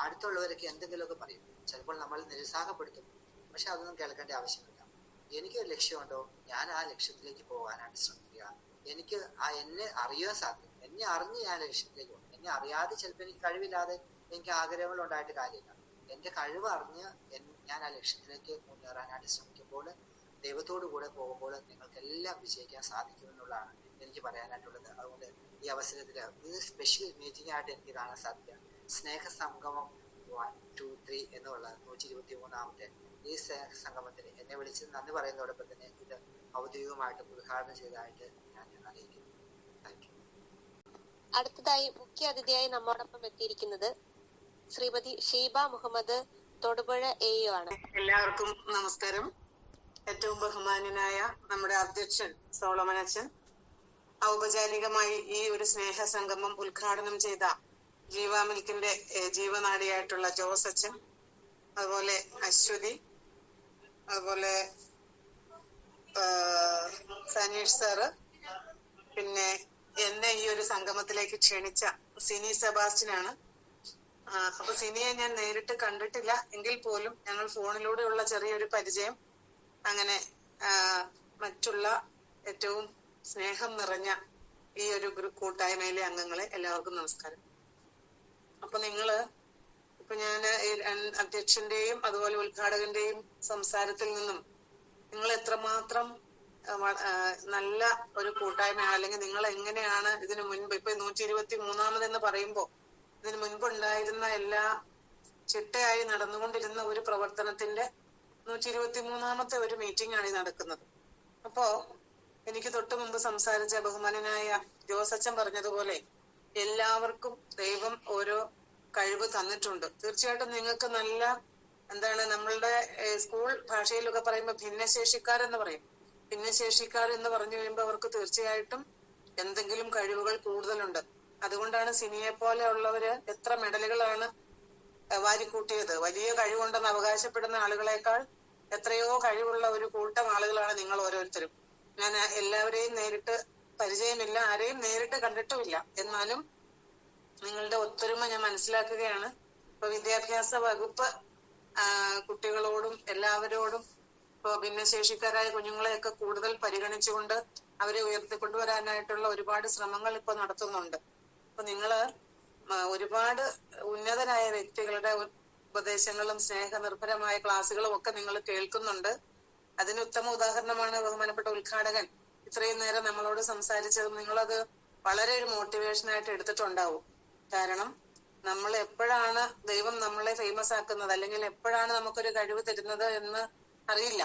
അടുത്തുള്ളവരൊക്കെ എന്തെങ്കിലുമൊക്കെ പറയും, ചിലപ്പോൾ നമ്മൾ നിരുത്സാഹപ്പെടുത്തും. പക്ഷെ അതൊന്നും കേൾക്കേണ്ട ആവശ്യമില്ല. എനിക്കൊരു ലക്ഷ്യമുണ്ടോ, ഞാൻ ആ ലക്ഷ്യത്തിലേക്ക് പോകാനായിട്ട് ശ്രമിക്കുക. എനിക്ക് എന്നെ അറിയാൻ സാധിക്കും. എന്നെ അറിഞ്ഞ് ഞാൻ ലക്ഷ്യത്തിലേക്ക് പോകും. എന്നെ അറിയാതെ ചിലപ്പോൾ എനിക്ക് കഴിവില്ലാതെ എനിക്ക് ആഗ്രഹങ്ങൾ ഉണ്ടായിട്ട് കാര്യമില്ല. എന്റെ കഴിവ് അറിഞ്ഞ് ഞാൻ ആ ലക്ഷ്യത്തിലേക്ക് മുന്നേറാനായിട്ട് ശ്രമിക്കുമ്പോൾ, ദൈവത്തോടു കൂടെ പോകുമ്പോൾ നിങ്ങൾക്കെല്ലാം വിജയിക്കാൻ സാധിക്കുമെന്നുള്ളതാണ് എനിക്ക് പറയാനായിട്ടുള്ളത്. അതുകൊണ്ട് ഈ അവസരത്തിൽ ഇത് സ്പെഷ്യൽ മീറ്റിംഗ് ആയിട്ട് എനിക്ക് കാണാൻ സാധിക്കുക. സ്നേഹസംഗമം 1, 2, 3 എന്നുള്ള 123ാമത്തെ ഈ സ്നേഹസംഗമത്തിന് എന്നെ വിളിച്ച് നന്ദി പറയുന്നതോടൊപ്പം തന്നെ ഇത് ഔദ്യോഗികമായിട്ട് ഉദ്ഘാടനം ചെയ്തതായിട്ട് ഞാൻ അറിയിക്കുന്നു. Thank you. അടുത്തതായി മുഖ്യ അതിഥിയായി നമ്മോടൊപ്പം എത്തിയിരിക്കുന്നത് ശ്രീമതി ഷീബ മുഹമ്മദ്, തൊടുപുഴ AU ആണ്. എല്ലാവർക്കും നമസ്കാരം. ഏറ്റവും ബഹുമാന്യനായ നമ്മുടെ അധ്യക്ഷൻ സോളമനച്ചൻ, ഔപചാരികമായി ഈ ഒരു സ്നേഹസംഗമം ഉദ്ഘാടനം ചെയ്ത ജീവ മിൽക്കിന്റെ ജീവനാടിയായിട്ടുള്ള ജോസ് അച്ഛൻ, അതുപോലെ അശ്വതി, അതുപോലെ സനീഷ് സാറ്, പിന്നെ എന്നെ ഈ ഒരു സംഗമത്തിലേക്ക് ക്ഷണിച്ച സിനി സെബാസ്റ്റ്യനാണ്. അപ്പൊ സിനിയെ ഞാൻ നേരിട്ട് കണ്ടിട്ടില്ല എങ്കിൽ പോലും ഞങ്ങൾ ഫോണിലൂടെയുള്ള ചെറിയൊരു പരിചയം, അങ്ങനെ മറ്റുള്ള ഏറ്റവും സ്നേഹം നിറഞ്ഞ ഈ ഒരു കൂട്ടായ്മയിലെ അംഗങ്ങളെ എല്ലാവർക്കും നമസ്കാരം. അപ്പൊ ഇപ്പൊ ഞാൻ അധ്യക്ഷന്റെയും അതുപോലെ ഉദ്ഘാടകന്റെയും സംസാരത്തിൽ നിന്നും നിങ്ങൾ എത്രമാത്രം നല്ല ഒരു കൂട്ടായ്മയാണ്, അല്ലെങ്കിൽ നിങ്ങൾ എങ്ങനെയാണ് ഇതിനു മുൻപ് ഇപ്പൊ 123 പറയുമ്പോൾ ഇതിനു മുൻപ് ഉണ്ടായിരുന്ന എല്ലാ ചിട്ടയായി നടന്നുകൊണ്ടിരുന്ന ഒരു പ്രവർത്തനത്തിന്റെ 123 ഒരു മീറ്റിംഗ് ആണ് ഈ നടക്കുന്നത്. അപ്പോ എനിക്ക് തൊട്ടു മുമ്പ് സംസാരിച്ച ബഹുമാനനായ ജോസച്ചൻ പറഞ്ഞതുപോലെ എല്ലാവർക്കും ദൈവം ഓരോ കഴിവ് തന്നിട്ടുണ്ട്. തീർച്ചയായിട്ടും നിങ്ങൾക്ക് നല്ല നമ്മളുടെ സ്കൂൾ ഭാഷയിലൊക്കെ പറയുമ്പോൾ ഭിന്നശേഷിക്കാർ എന്ന് പറയും. ഭിന്നശേഷിക്കാർ എന്ന് പറഞ്ഞു കഴിയുമ്പോൾ അവർക്ക് തീർച്ചയായിട്ടും എന്തെങ്കിലും കഴിവുകൾ കൂടുതലുണ്ട്. അതുകൊണ്ടാണ് സിനിയെ പോലെ ഉള്ളവര് എത്ര മെഡലുകളാണ് വാരിക്കൂട്ടിയത്. വലിയ കഴിവുണ്ടെന്ന് അവകാശപ്പെടുന്ന ആളുകളെക്കാൾ എത്രയോ കഴിവുള്ള ഒരു കൂട്ടം ആളുകളാണ് നിങ്ങൾ ഓരോരുത്തരും. ഞാൻ എല്ലാവരെയും നേരിട്ട് പരിചയമില്ല, ആരെയും നേരിട്ട് കണ്ടിട്ടുമില്ല. എന്നാലും നിങ്ങളുടെ ഒത്തൊരുമ ഞാൻ മനസ്സിലാക്കുകയാണ്. ഇപ്പൊ വിദ്യാഭ്യാസ വകുപ്പ് കുട്ടികളോടും എല്ലാവരോടും ഇപ്പൊ ഭിന്നശേഷിക്കാരായ കുഞ്ഞുങ്ങളെയൊക്കെ കൂടുതൽ പരിഗണിച്ചുകൊണ്ട് അവരെ ഉയർത്തിക്കൊണ്ടുവരാനായിട്ടുള്ള ഒരുപാട് ശ്രമങ്ങൾ ഇപ്പൊ നടത്തുന്നുണ്ട്. അപ്പൊ നിങ്ങള് ഒരുപാട് ഉന്നതരായ വ്യക്തികളുടെ ഉപദേശങ്ങളും സ്നേഹനിർഭരമായ ക്ലാസ്സുകളും ഒക്കെ നിങ്ങൾ കേൾക്കുന്നുണ്ട്. അതിന് ഉത്തമ ഉദാഹരണമാണ് ബഹുമാനപ്പെട്ട ഉദ്ഘാടകൻ ഇത്രയും നേരം നമ്മളോട് സംസാരിച്ചത്. നിങ്ങളത് വളരെ ഒരു മോട്ടിവേഷനായിട്ട് എടുത്തിട്ടുണ്ടാവും. കാരണം നമ്മൾ എപ്പോഴാണ് ദൈവം നമ്മളെ ഫേമസ് ആക്കുന്നത്, അല്ലെങ്കിൽ എപ്പോഴാണ് നമുക്കൊരു കഴിവ് തരുന്നത് എന്ന് അറിയില്ല.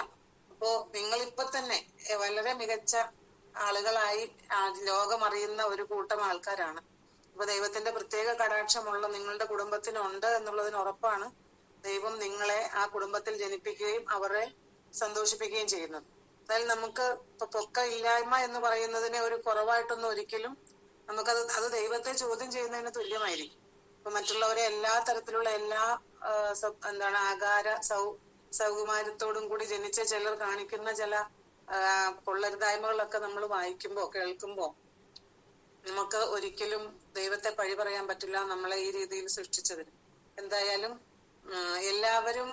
അപ്പോ നിങ്ങളിപ്പോ തന്നെ വളരെ മികച്ച ആളുകളായി ലോകം അറിയുന്ന ഒരു കൂട്ടം ആൾക്കാരാണ്. അപ്പൊ ദൈവത്തിന്റെ പ്രത്യേക കടാക്ഷമുള്ള നിങ്ങളുടെ കുടുംബത്തിനുണ്ട് എന്നുള്ളതിന് ഉറപ്പാണ് ദൈവം നിങ്ങളെ ആ കുടുംബത്തിൽ ജനിപ്പിക്കുകയും അവരെ സന്തോഷിപ്പിക്കുകയും ചെയ്യുന്നത്. അതായത് നമുക്ക് ഇപ്പൊ പൊക്ക ഇല്ലായ്മ എന്ന് പറയുന്നതിനെ ഒരു കുറവായിട്ടൊന്നും ഒരിക്കലും അത് ദൈവത്തെ ചോദ്യം ചെയ്യുന്നതിന് തുല്യമായിരിക്കും. ഇപ്പൊ മറ്റുള്ളവരെ എല്ലാ തരത്തിലുള്ള എല്ലാ ആകാര സൗകുമാര്യത്തോടും കൂടി ജനിച്ച ചിലർ കാണിക്കുന്ന ചില കൊള്ളരുതായ്മകളൊക്കെ നമ്മൾ വായിക്കുമ്പോ കേൾക്കുമ്പോ നമുക്ക് ഒരിക്കലും ദൈവത്തെ പഴി പറയാൻ പറ്റില്ല നമ്മളെ ഈ രീതിയിൽ സൃഷ്ടിച്ചതിന്. എന്തായാലും എല്ലാവരും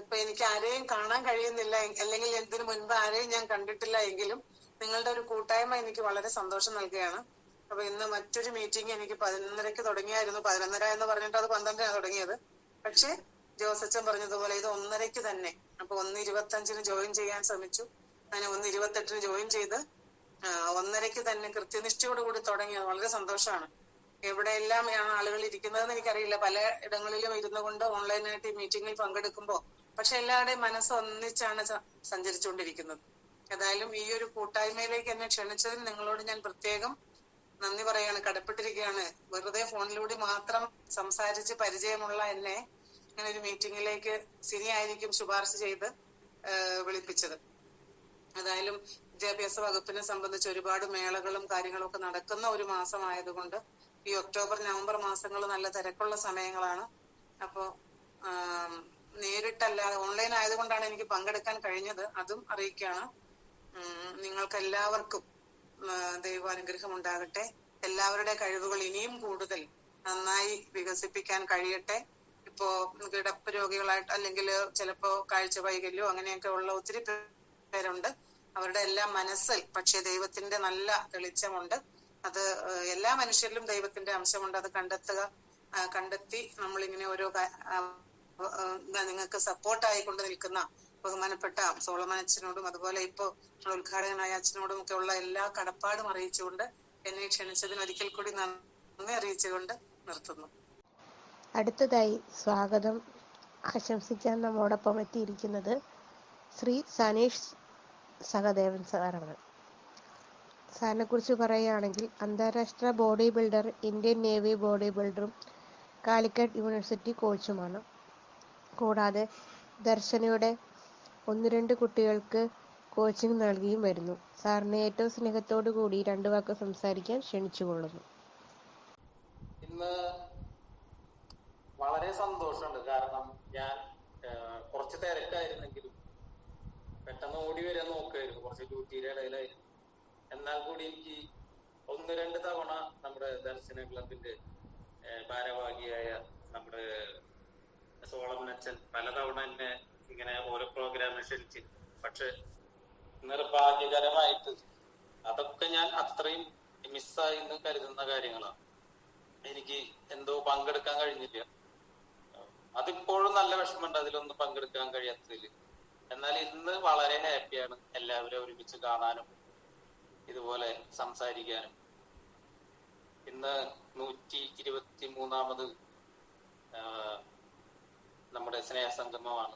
ഇപ്പൊ എനിക്ക് ആരെയും കാണാൻ കഴിയുന്നില്ല, അല്ലെങ്കിൽ എന്തിനു മുൻപ് ആരെയും ഞാൻ കണ്ടിട്ടില്ല എങ്കിലും നിങ്ങളുടെ ഒരു കൂട്ടായ്മ എനിക്ക് വളരെ സന്തോഷം നൽകുകയാണ്. അപ്പൊ ഇന്ന് മറ്റൊരു മീറ്റിംഗ് എനിക്ക് 11:30 തുടങ്ങിയായിരുന്നു. 11:30 എന്ന് പറഞ്ഞിട്ട് അത് 12:00 തുടങ്ങിയത്. പക്ഷെ ജോസച്ചൻ പറഞ്ഞതുപോലെ ഇത് 1:30 തന്നെ. അപ്പൊ 1:25 ജോയിൻ ചെയ്യാൻ ശ്രമിച്ചു. അങ്ങനെ 1:28 ജോയിൻ ചെയ്ത് 1:30 തന്നെ കൃത്യനിഷ്ഠയോടുകൂടി തുടങ്ങിയത് വളരെ സന്തോഷമാണ്. എവിടെയെല്ലാം ആളുകൾ ഇരിക്കുന്നതെന്ന് എനിക്കറിയില്ല. പല ഇടങ്ങളിലും ഇരുന്നു കൊണ്ട് ഓൺലൈനായിട്ട് ഈ മീറ്റിംഗിൽ പങ്കെടുക്കുമ്പോൾ പക്ഷെ എല്ലാവരുടെയും മനസ്സ് ഒന്നിച്ചാണ് സഞ്ചരിച്ചുകൊണ്ടിരിക്കുന്നത്. ഏതായാലും ഈ ഒരു കൂട്ടായ്മയിലേക്ക് എന്നെ ക്ഷണിച്ചതിന് നിങ്ങളോട് ഞാൻ പ്രത്യേകം നന്ദി പറയാണ്, കടപ്പെട്ടിരിക്കുകയാണ്. വെറുതെ ഫോണിലൂടെ മാത്രം സംസാരിച്ച് പരിചയമുള്ള എന്നെ ഇങ്ങനെ ഒരു മീറ്റിംഗിലേക്ക് സിനി ആയിരിക്കും ശുപാർശ ചെയ്ത് വിളിപ്പിച്ചത്. ഏതായാലും വിദ്യാഭ്യാസ വകുപ്പിനെ സംബന്ധിച്ച് ഒരുപാട് മേളകളും കാര്യങ്ങളും ഒക്കെ നടക്കുന്ന ഒരു മാസമായതുകൊണ്ട് ഈ ഒക്ടോബർ നവംബർ മാസങ്ങൾ നല്ല തിരക്കുള്ള സമയങ്ങളാണ്. അപ്പോ നേരിട്ടല്ലാതെ ഓൺലൈൻ ആയതുകൊണ്ടാണ് എനിക്ക് പങ്കെടുക്കാൻ കഴിഞ്ഞത്. അതും അറിയിക്കുകയാണ്. നിങ്ങൾക്ക് എല്ലാവർക്കും ദൈവാനുഗ്രഹം ഉണ്ടാകട്ടെ. എല്ലാവരുടെ കഴിവുകൾ ഇനിയും കൂടുതൽ നന്നായി വികസിപ്പിക്കാൻ കഴിയട്ടെ. ഇപ്പോ കിടപ്പ് രോഗികളായിട്ട് അല്ലെങ്കിൽ ചിലപ്പോ കാഴ്ച വൈകല്യോ അങ്ങനെയൊക്കെ ഉള്ള ഒത്തിരി പേരുണ്ട്. അവരുടെ എല്ലാം മനസ്സിൽ പക്ഷെ ദൈവത്തിന്റെ നല്ല തെളിച്ചമുണ്ട്. അത് എല്ലാ മനുഷ്യരിലും ദൈവത്തിന്റെ അംശമുണ്ട്. അത് കണ്ടെത്തി നമ്മളിങ്ങനെ ഓരോ നിങ്ങൾക്ക് സപ്പോർട്ടായിക്കൊണ്ട് നിൽക്കുന്ന ബഹുമാനപ്പെട്ട സോളമൻ അച്ഛനോടും അതുപോലെ ഇപ്പോ ഉദ്ഘാടകനായ അച്ഛനോടും ഒക്കെ ഉള്ള എല്ലാ കടപ്പാടും അറിയിച്ചുകൊണ്ട് എന്നെ ക്ഷണിച്ചതിന് ഒരിക്കൽ കൂടി നന്ദി അറിയിച്ചുകൊണ്ട് നിർത്തുന്നു. അടുത്തതായി സ്വാഗതം ആശംസിക്കാൻ നമ്മോടൊപ്പം എത്തിയിരിക്കുന്നത് ശ്രീ സനീഷ് സഹദേവൻ സാറാണ്. സാറിനെ കുറിച്ച് പറയുകയാണെങ്കിൽ അന്താരാഷ്ട്ര body builder, Indian navy body ബിൽഡറും കാലിക്കറ്റ് യൂണിവേഴ്സിറ്റി കോച്ചുമാണ്. കൂടാതെ ദർശനയുടെ 1-2 കുട്ടികൾക്ക് കോച്ചിങ് നൽകിയും വരുന്നു. സാറിനെ ഏറ്റവും സ്നേഹത്തോടു കൂടി 2 വാക്ക് സംസാരിക്കാൻ ക്ഷണിച്ചുകൊള്ളുന്നു. ഇന്ന് വളരെ സന്തോഷമുണ്ട്. കാരണം ഞാൻ കുറച്ച് തിരക്കായിരുന്നെങ്കിലും പെട്ടെന്ന് ഓടി വരാൻ നോക്കുമായിരുന്നു, കുറച്ച് ഡ്യൂട്ടിയുടെ ഇടയിലായിരുന്നു. എന്നാൽ കൂടി എനിക്ക് 1-2 തവണ നമ്മുടെ ദർശന ക്ലബിന്റെ ഭാരവാഹിയായ നമ്മുടെ സോളമൻ അച്ഛൻ പലതവണ എന്നെ ഇങ്ങനെ ഓരോ പ്രോഗ്രാമിൽ ക്ഷണിച്ചു. പക്ഷെ നിർഭാഗ്യകരമായിട്ട് അതൊക്കെ ഞാൻ അത്രയും മിസ്സായി എന്ന് കരുതുന്ന കാര്യങ്ങളാണ്. എനിക്ക് എന്തോ പങ്കെടുക്കാൻ കഴിഞ്ഞില്ല. അതിപ്പോഴും നല്ല വിഷമമുണ്ട് അതിലൊന്നും പങ്കെടുക്കാൻ കഴിയാത്തതിൽ. എന്നാൽ ഇന്ന് വളരെ ഹാപ്പിയാണ് എല്ലാവരും ഒരുമിച്ച് കാണാനും ഇതുപോലെ സംസാരിക്കാനും. ഇന്ന് 123ാമത് നമ്മുടെ സ്നേഹസംഗമമാണ്.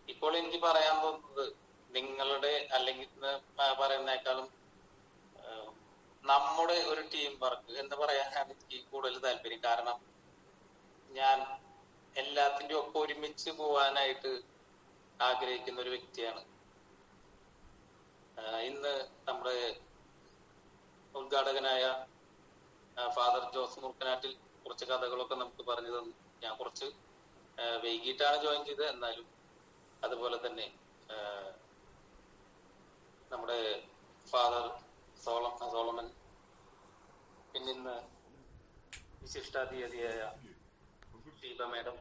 ഇപ്പോൾ എനിക്ക് പറയാൻ തോന്നുന്നത് നിങ്ങളുടെ അല്ലെങ്കിൽ പറയുന്നേക്കാളും നമ്മുടെ ഒരു ടീം വർക്ക് എന്ന് പറയാനാണ് എനിക്ക് കൂടുതൽ താല്പര്യം. കാരണം ഞാൻ എല്ലാത്തിൻ്റെയും ഒപ്പം ഒരുമിച്ച് പോവാനായിട്ട് ആഗ്രഹിക്കുന്ന ഒരു വ്യക്തിയാണ്. ഇന്ന് നമ്മുടെ ഉദ്ഘാടകനായ ഫാദർ ജോസ് മുർക്കനാട്ടിൽ കുറച്ച് കഥകളൊക്കെ നമുക്ക് പറഞ്ഞു തന്നു. ഞാൻ കുറച്ച് വൈകിട്ടാണ് ജോയിൻ ചെയ്തത്. എന്നാലും അതുപോലെ തന്നെ നമ്മുടെ ഫാദർ സോളമൻ, പിന്നെ ഇന്ന് വിശിഷ്ടാതിഥിയായ ഷീബ മാഡം.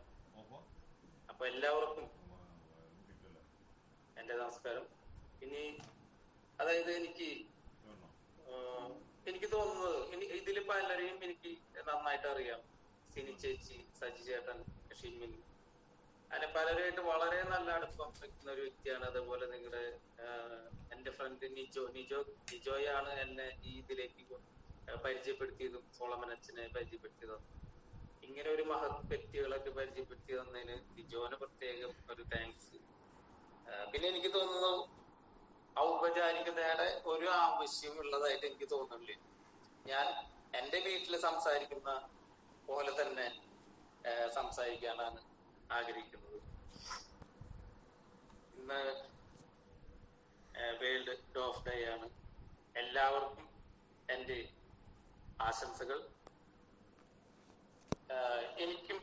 അപ്പൊ എല്ലാവർക്കും എന്റെ നമസ്കാരം. ഇനി അതായത് എനിക്ക് തോന്നുന്നത് ഇതിൽ പലരെയും എനിക്ക് നന്നായിട്ട് അറിയാം. സിനി ചേച്ചി, സജി ചേട്ടൻ, ഷിമിൻ, അങ്ങനെ പലരുമായിട്ട് വളരെ നല്ല അടുപ്പം വെക്കുന്ന ഒരു വ്യക്തിയാണ്. അതുപോലെ നിങ്ങളുടെ എന്റെ ഫ്രണ്ട് നിജോയാണ് എന്നെ ഈ ഇതിലേക്ക് പരിചയപ്പെടുത്തിയതും സോളമൻ അച്ഛനെ പരിചയപ്പെടുത്തിയതും. ഇങ്ങനെ ഒരു മഹത് വ്യക്തികളൊക്കെ പരിചയപ്പെടുത്തി തന്നതിന് നിജോന് പ്രത്യേകം ഒരു താങ്ക്സ്. പിന്നെ എനിക്ക് തോന്നുന്നു ഔപചാരികതയുടെ ഒരു ആവശ്യമുള്ളതായിട്ട് എനിക്ക് തോന്നുന്നില്ല. ഞാൻ എന്റെ വീട്ടിൽ സംസാരിക്കുന്ന പോലെ തന്നെ സംസാരിക്കാനാണ് ആഗ്രഹിക്കുന്നത്. ഇന്ന് വേൾഡ് ഡോഫ് ഡേ ആണ്. എല്ലാവർക്കും എൻ്റെ ആശംസകൾ. എനിക്കും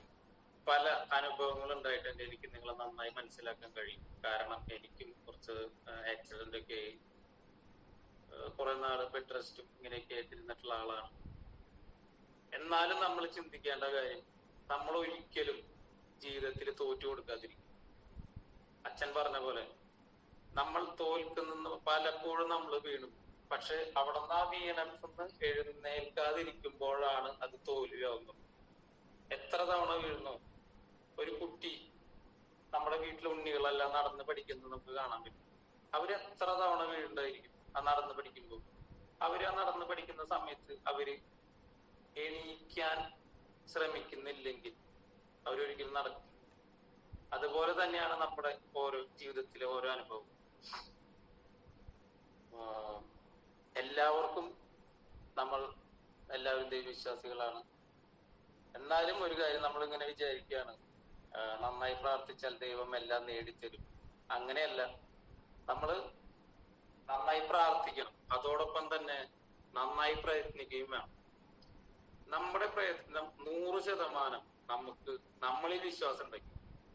പല അനുഭവങ്ങൾ ഉണ്ടായിട്ടുണ്ട്. എനിക്ക് നിങ്ങളെ നന്നായി മനസ്സിലാക്കാൻ കഴിയും. കാരണം എനിക്കും കുറച്ച് ആക്സിഡന്റ് ഒക്കെ ആയി കുറെ നാള് ബെഡ് റെസ്റ്റും ഇങ്ങനെയൊക്കെ ആയിട്ടിരുന്നിട്ടുള്ള ആളാണ്. എന്നാലും നമ്മൾ ചിന്തിക്കേണ്ട കാര്യം, നമ്മൾ ഒരിക്കലും ജീവിതത്തിൽ തോറ്റു കൊടുക്കാതിരിക്കും. അച്ഛൻ പറഞ്ഞ പോലെ നമ്മൾ തോൽക്കുന്ന പലപ്പോഴും നമ്മൾ വീണു. പക്ഷെ അവിടെ നിന്ന് ആ വീണന്ന് എഴുന്നേൽക്കാതിരിക്കുമ്പോഴാണ് അത് തോൽവിയാവുന്നത്. എത്ര തവണ വീഴുന്നു? ഒരു കുട്ടി, നമ്മുടെ വീട്ടിലെ ഉണ്ണികളെല്ലാം നടന്ന് പഠിക്കുന്നത് നമുക്ക് കാണാൻ പറ്റും. അവര് എത്ര തവണ വീഴുണ്ടായിരിക്കും ആ നടന്ന് പഠിക്കുമ്പോൾ. അവര് ആ നടന്ന് പഠിക്കുന്ന സമയത്ത് അവര് എണീക്കാൻ ശ്രമിക്കുന്നില്ലെങ്കിൽ അവരൊരിക്കലും നടക്കും. അതുപോലെ തന്നെയാണ് നമ്മുടെ ഓരോ ജീവിതത്തിലെ ഓരോ അനുഭവം. എല്ലാവർക്കും നമ്മൾ എല്ലാവരും ദൈവവിശ്വാസികളാണ്. എന്നാലും ഒരു കാര്യം നമ്മളിങ്ങനെ വിചാരിക്കുകയാണ്, നന്നായി പ്രാർത്ഥിച്ചാൽ ദൈവം എല്ലാം നേടിത്തരും. അങ്ങനെയല്ല. നമ്മള് നന്നായി പ്രാർത്ഥിക്കണം, അതോടൊപ്പം തന്നെ നന്നായി പ്രയത്നിക്കുകയും വേണം. നമ്മുടെ പ്രയത്നം 100% നമുക്ക് നമ്മളിൽ വിശ്വാസം ഉണ്ടെങ്കിൽ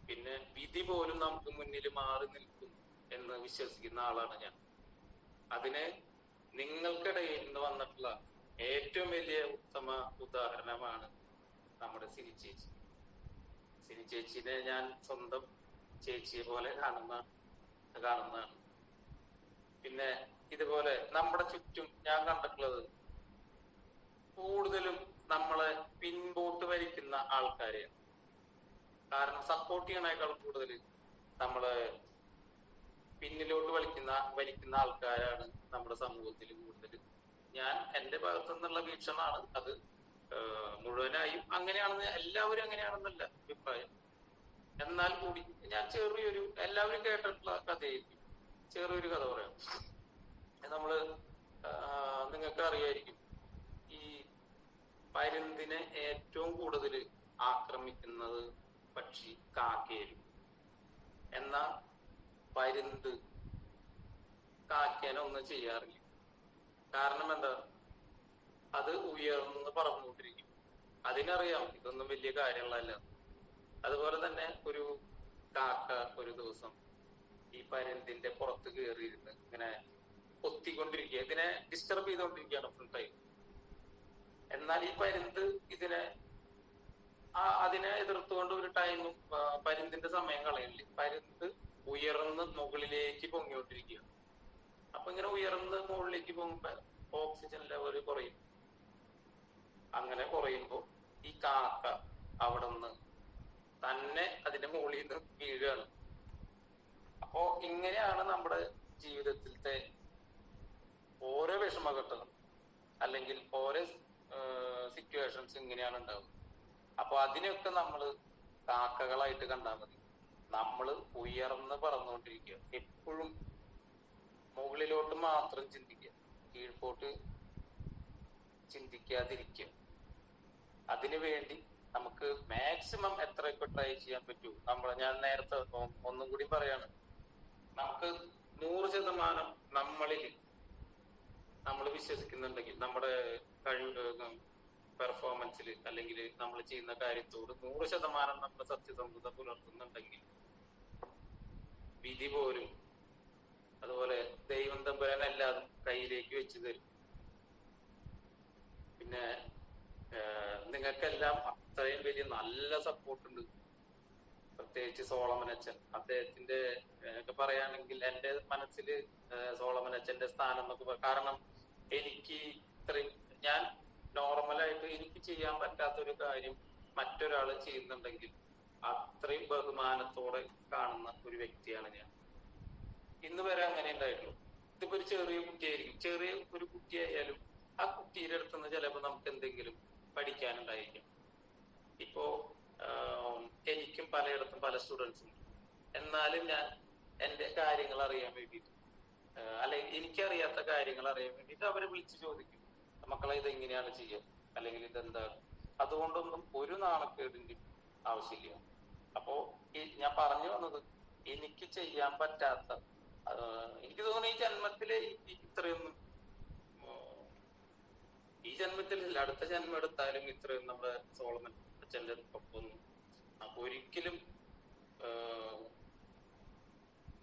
പിന്നെ വിധി പോലും നമുക്ക് മുന്നിൽ മാറി നിൽക്കും എന്ന് വിശ്വസിക്കുന്ന ആളാണ് ഞാൻ. അതിന് നിങ്ങൾക്കിടയിൽ നിന്ന് വന്നിട്ടുള്ള ഏറ്റവും വലിയ ഉത്തമ ഉദാഹരണമാണ് നമ്മുടെ സിനി ചേച്ചി. സിനി ചേച്ചിനെ ഞാൻ സ്വന്തം ചേച്ചിയെ പോലെ കാണുന്നതാണ്. പിന്നെ ഇതുപോലെ നമ്മുടെ ചുറ്റും ഞാൻ കണ്ടിട്ടുള്ളത് കൂടുതലും നമ്മളെ പിൻപോട്ട് വലിക്കുന്ന ആൾക്കാരെയാണ്. കാരണം സപ്പോർട്ട് ചെയ്യണേക്കാൾ കൂടുതൽ നമ്മളെ പിന്നിലോട്ട് വലിക്കുന്ന ആൾക്കാരാണ് നമ്മുടെ സമൂഹത്തിൽ കൂടുതൽ. ഞാൻ എന്റെ ഭാഗത്തു നിന്നുള്ള വീക്ഷണമാണ് അത്. മുഴുവനായും അങ്ങനെയാണെന്ന്, എല്ലാവരും അങ്ങനെയാണെന്നല്ല അഭിപ്രായം. എന്നാൽ കൂടി ഞാൻ ചെറിയൊരു, എല്ലാവരും കേട്ടിട്ടുള്ള കഥയായിരിക്കും, ചെറിയൊരു കഥ പറയാം. നമ്മള് നിങ്ങൾക്ക് അറിയായിരിക്കും, ഈ പരുന്തിനെ ഏറ്റവും കൂടുതൽ ആക്രമിക്കുന്നത് പക്ഷി കാക്കയായിരിക്കും. എന്നാൽ പരുന്ത് കാക്കേനെ ഒന്നും ചെയ്യാറില്ല. കാരണം എന്താ? അത് ഉയർന്ന് പറന്നുകൊണ്ടിരിക്കും. അതിനറിയാം ഇതൊന്നും വലിയ കാര്യങ്ങളല്ല. അതുപോലെ തന്നെ ഒരു കാക്ക ഒരു ദിവസം ഈ പരുന്തിന്റെ പുറത്ത് കയറിയിരുന്ന് ഇങ്ങനെ കൊത്തിക്കൊണ്ടിരിക്കുക, ഇതിനെ ഡിസ്റ്റർബ് ചെയ്തുകൊണ്ടിരിക്കുകയാണ് ഫുൾ ടൈം. എന്നാൽ ഈ പരുന്ത് അതിനെ എതിർത്തുകൊണ്ട് ഒരു ടൈമും പരുന്തിന്റെ സമയം കളയുന്നില്ല. പരുന്ത് ഉയർന്ന് മുകളിലേക്ക് പൊങ്ങിക്കൊണ്ടിരിക്കുക. അപ്പൊ ഇങ്ങനെ ഉയർന്ന് മുകളിലേക്ക് പോകുമ്പോ ഓക്സിജൻ ലെവൽ കുറയും. അങ്ങനെ കുറയുമ്പോ ഈ കാക്ക അവിടെ നിന്ന് തന്നെ അതിന്റെ മുകളിൽ നിന്ന് വീഴുകയാണ്. അപ്പോ ഇങ്ങനെയാണ് നമ്മുടെ ജീവിതത്തിലത്തെ ഓരോ വിഷമഘട്ടങ്ങൾ അല്ലെങ്കിൽ ഓരോ സിറ്റുവേഷൻസ് ഇങ്ങനെയാണ് ഉണ്ടാവുന്നത്. അപ്പൊ അതിനെയൊക്കെ നമ്മൾ കാക്കകളായിട്ട് കണ്ടാൽ മതി. നമ്മൾ ഉയർന്ന് പറന്നുകൊണ്ടിരിക്കുക, എപ്പോഴും മുകളിലോട്ട് മാത്രം ചിന്തിക്കുക, കീഴ്പോട്ട് ചിന്തിക്കാതിരിക്കുക. അതിനുവേണ്ടി നമുക്ക് മാക്സിമം എത്രയൊക്കെ ട്രൈ ചെയ്യാൻ പറ്റൂ. ഞാൻ നേരത്തെ ഒന്നും കൂടി പറയാണ്, നമുക്ക് 100% നമ്മളിൽ നമ്മൾ വിശ്വസിക്കുന്നുണ്ടെങ്കിൽ, നമ്മുടെ പെർഫോമൻസിൽ അല്ലെങ്കിൽ നമ്മൾ ചെയ്യുന്ന കാര്യത്തോട് 100% നമ്മൾ സത്യസന്ധത പുലർത്തുന്നുണ്ടെങ്കിൽ വിധി പോലും അതുപോലെ ദൈവം തമ്പുരാൻ എല്ലാതും കയ്യിലേക്ക് വെച്ച് തരും. പിന്നെ നിങ്ങൾക്കെല്ലാം അത്രയും വലിയ നല്ല സപ്പോർട്ട് ഉണ്ട്. പ്രത്യേകിച്ച് സോളമൻ അച്ഛൻ, അദ്ദേഹത്തിന്റെ ഒക്കെ പറയുകയാണെങ്കിൽ എന്റെ മനസ്സിൽ സോളമൻ അച്ഛന്റെ സ്ഥാനം എന്നൊക്കെ കാരണം എനിക്ക് ഇത്രയും ഞാൻ നോർമലായിട്ട് എനിക്ക് ചെയ്യാൻ പറ്റാത്തൊരു കാര്യം മറ്റൊരാൾ ചെയ്യുന്നുണ്ടെങ്കിൽ അത്രയും ബഹുമാനത്തോടെ കാണുന്ന ഒരു വ്യക്തിയാണ് ഞാൻ. ഇന്ന് വരെ അങ്ങനെ ഉണ്ടായിട്ടുള്ളൂ. ഇതിപ്പോ ഒരു ചെറിയ കുട്ടിയായിരിക്കും, ചെറിയ ഒരു കുട്ടിയായാലും ആ കുട്ടിയുടെ അടുത്തുനിന്ന് ചിലപ്പോൾ നമുക്ക് എന്തെങ്കിലും പഠിക്കാനുണ്ടായിരിക്കും. ഇപ്പോ എനിക്കും പലയിടത്തും പല സ്റ്റുഡൻസും, എന്നാലും ഞാൻ എന്റെ കാര്യങ്ങൾ അറിയാൻ വേണ്ടിയിട്ട് അല്ലെങ്കിൽ എനിക്കറിയാത്ത കാര്യങ്ങൾ അറിയാൻ വേണ്ടിയിട്ട് അവരെ വിളിച്ച് ചോദിക്കും, മക്കളെ ഇതെങ്ങനെയാണ് ചെയ്യുക അല്ലെങ്കിൽ ഇതെന്താണ്. അതുകൊണ്ടൊന്നും ഒരു നാണക്കേടിന്റെ ആവശ്യമില്ല. അപ്പോ ഞാൻ പറഞ്ഞു വന്നത്, എനിക്ക് ചെയ്യാൻ പറ്റാത്ത, എനിക്ക് തോന്നുന്നു ഈ ജന്മത്തിലെ ഇത്രയൊന്നും, ഈ ജന്മത്തിലല്ല അടുത്ത ജന്മം എടുത്താലും ഇത്രയും നമ്മുടെ സോളമൻ അച്ഛന്റെ ഒപ്പൊന്നും അപ്പൊ ഒരിക്കലും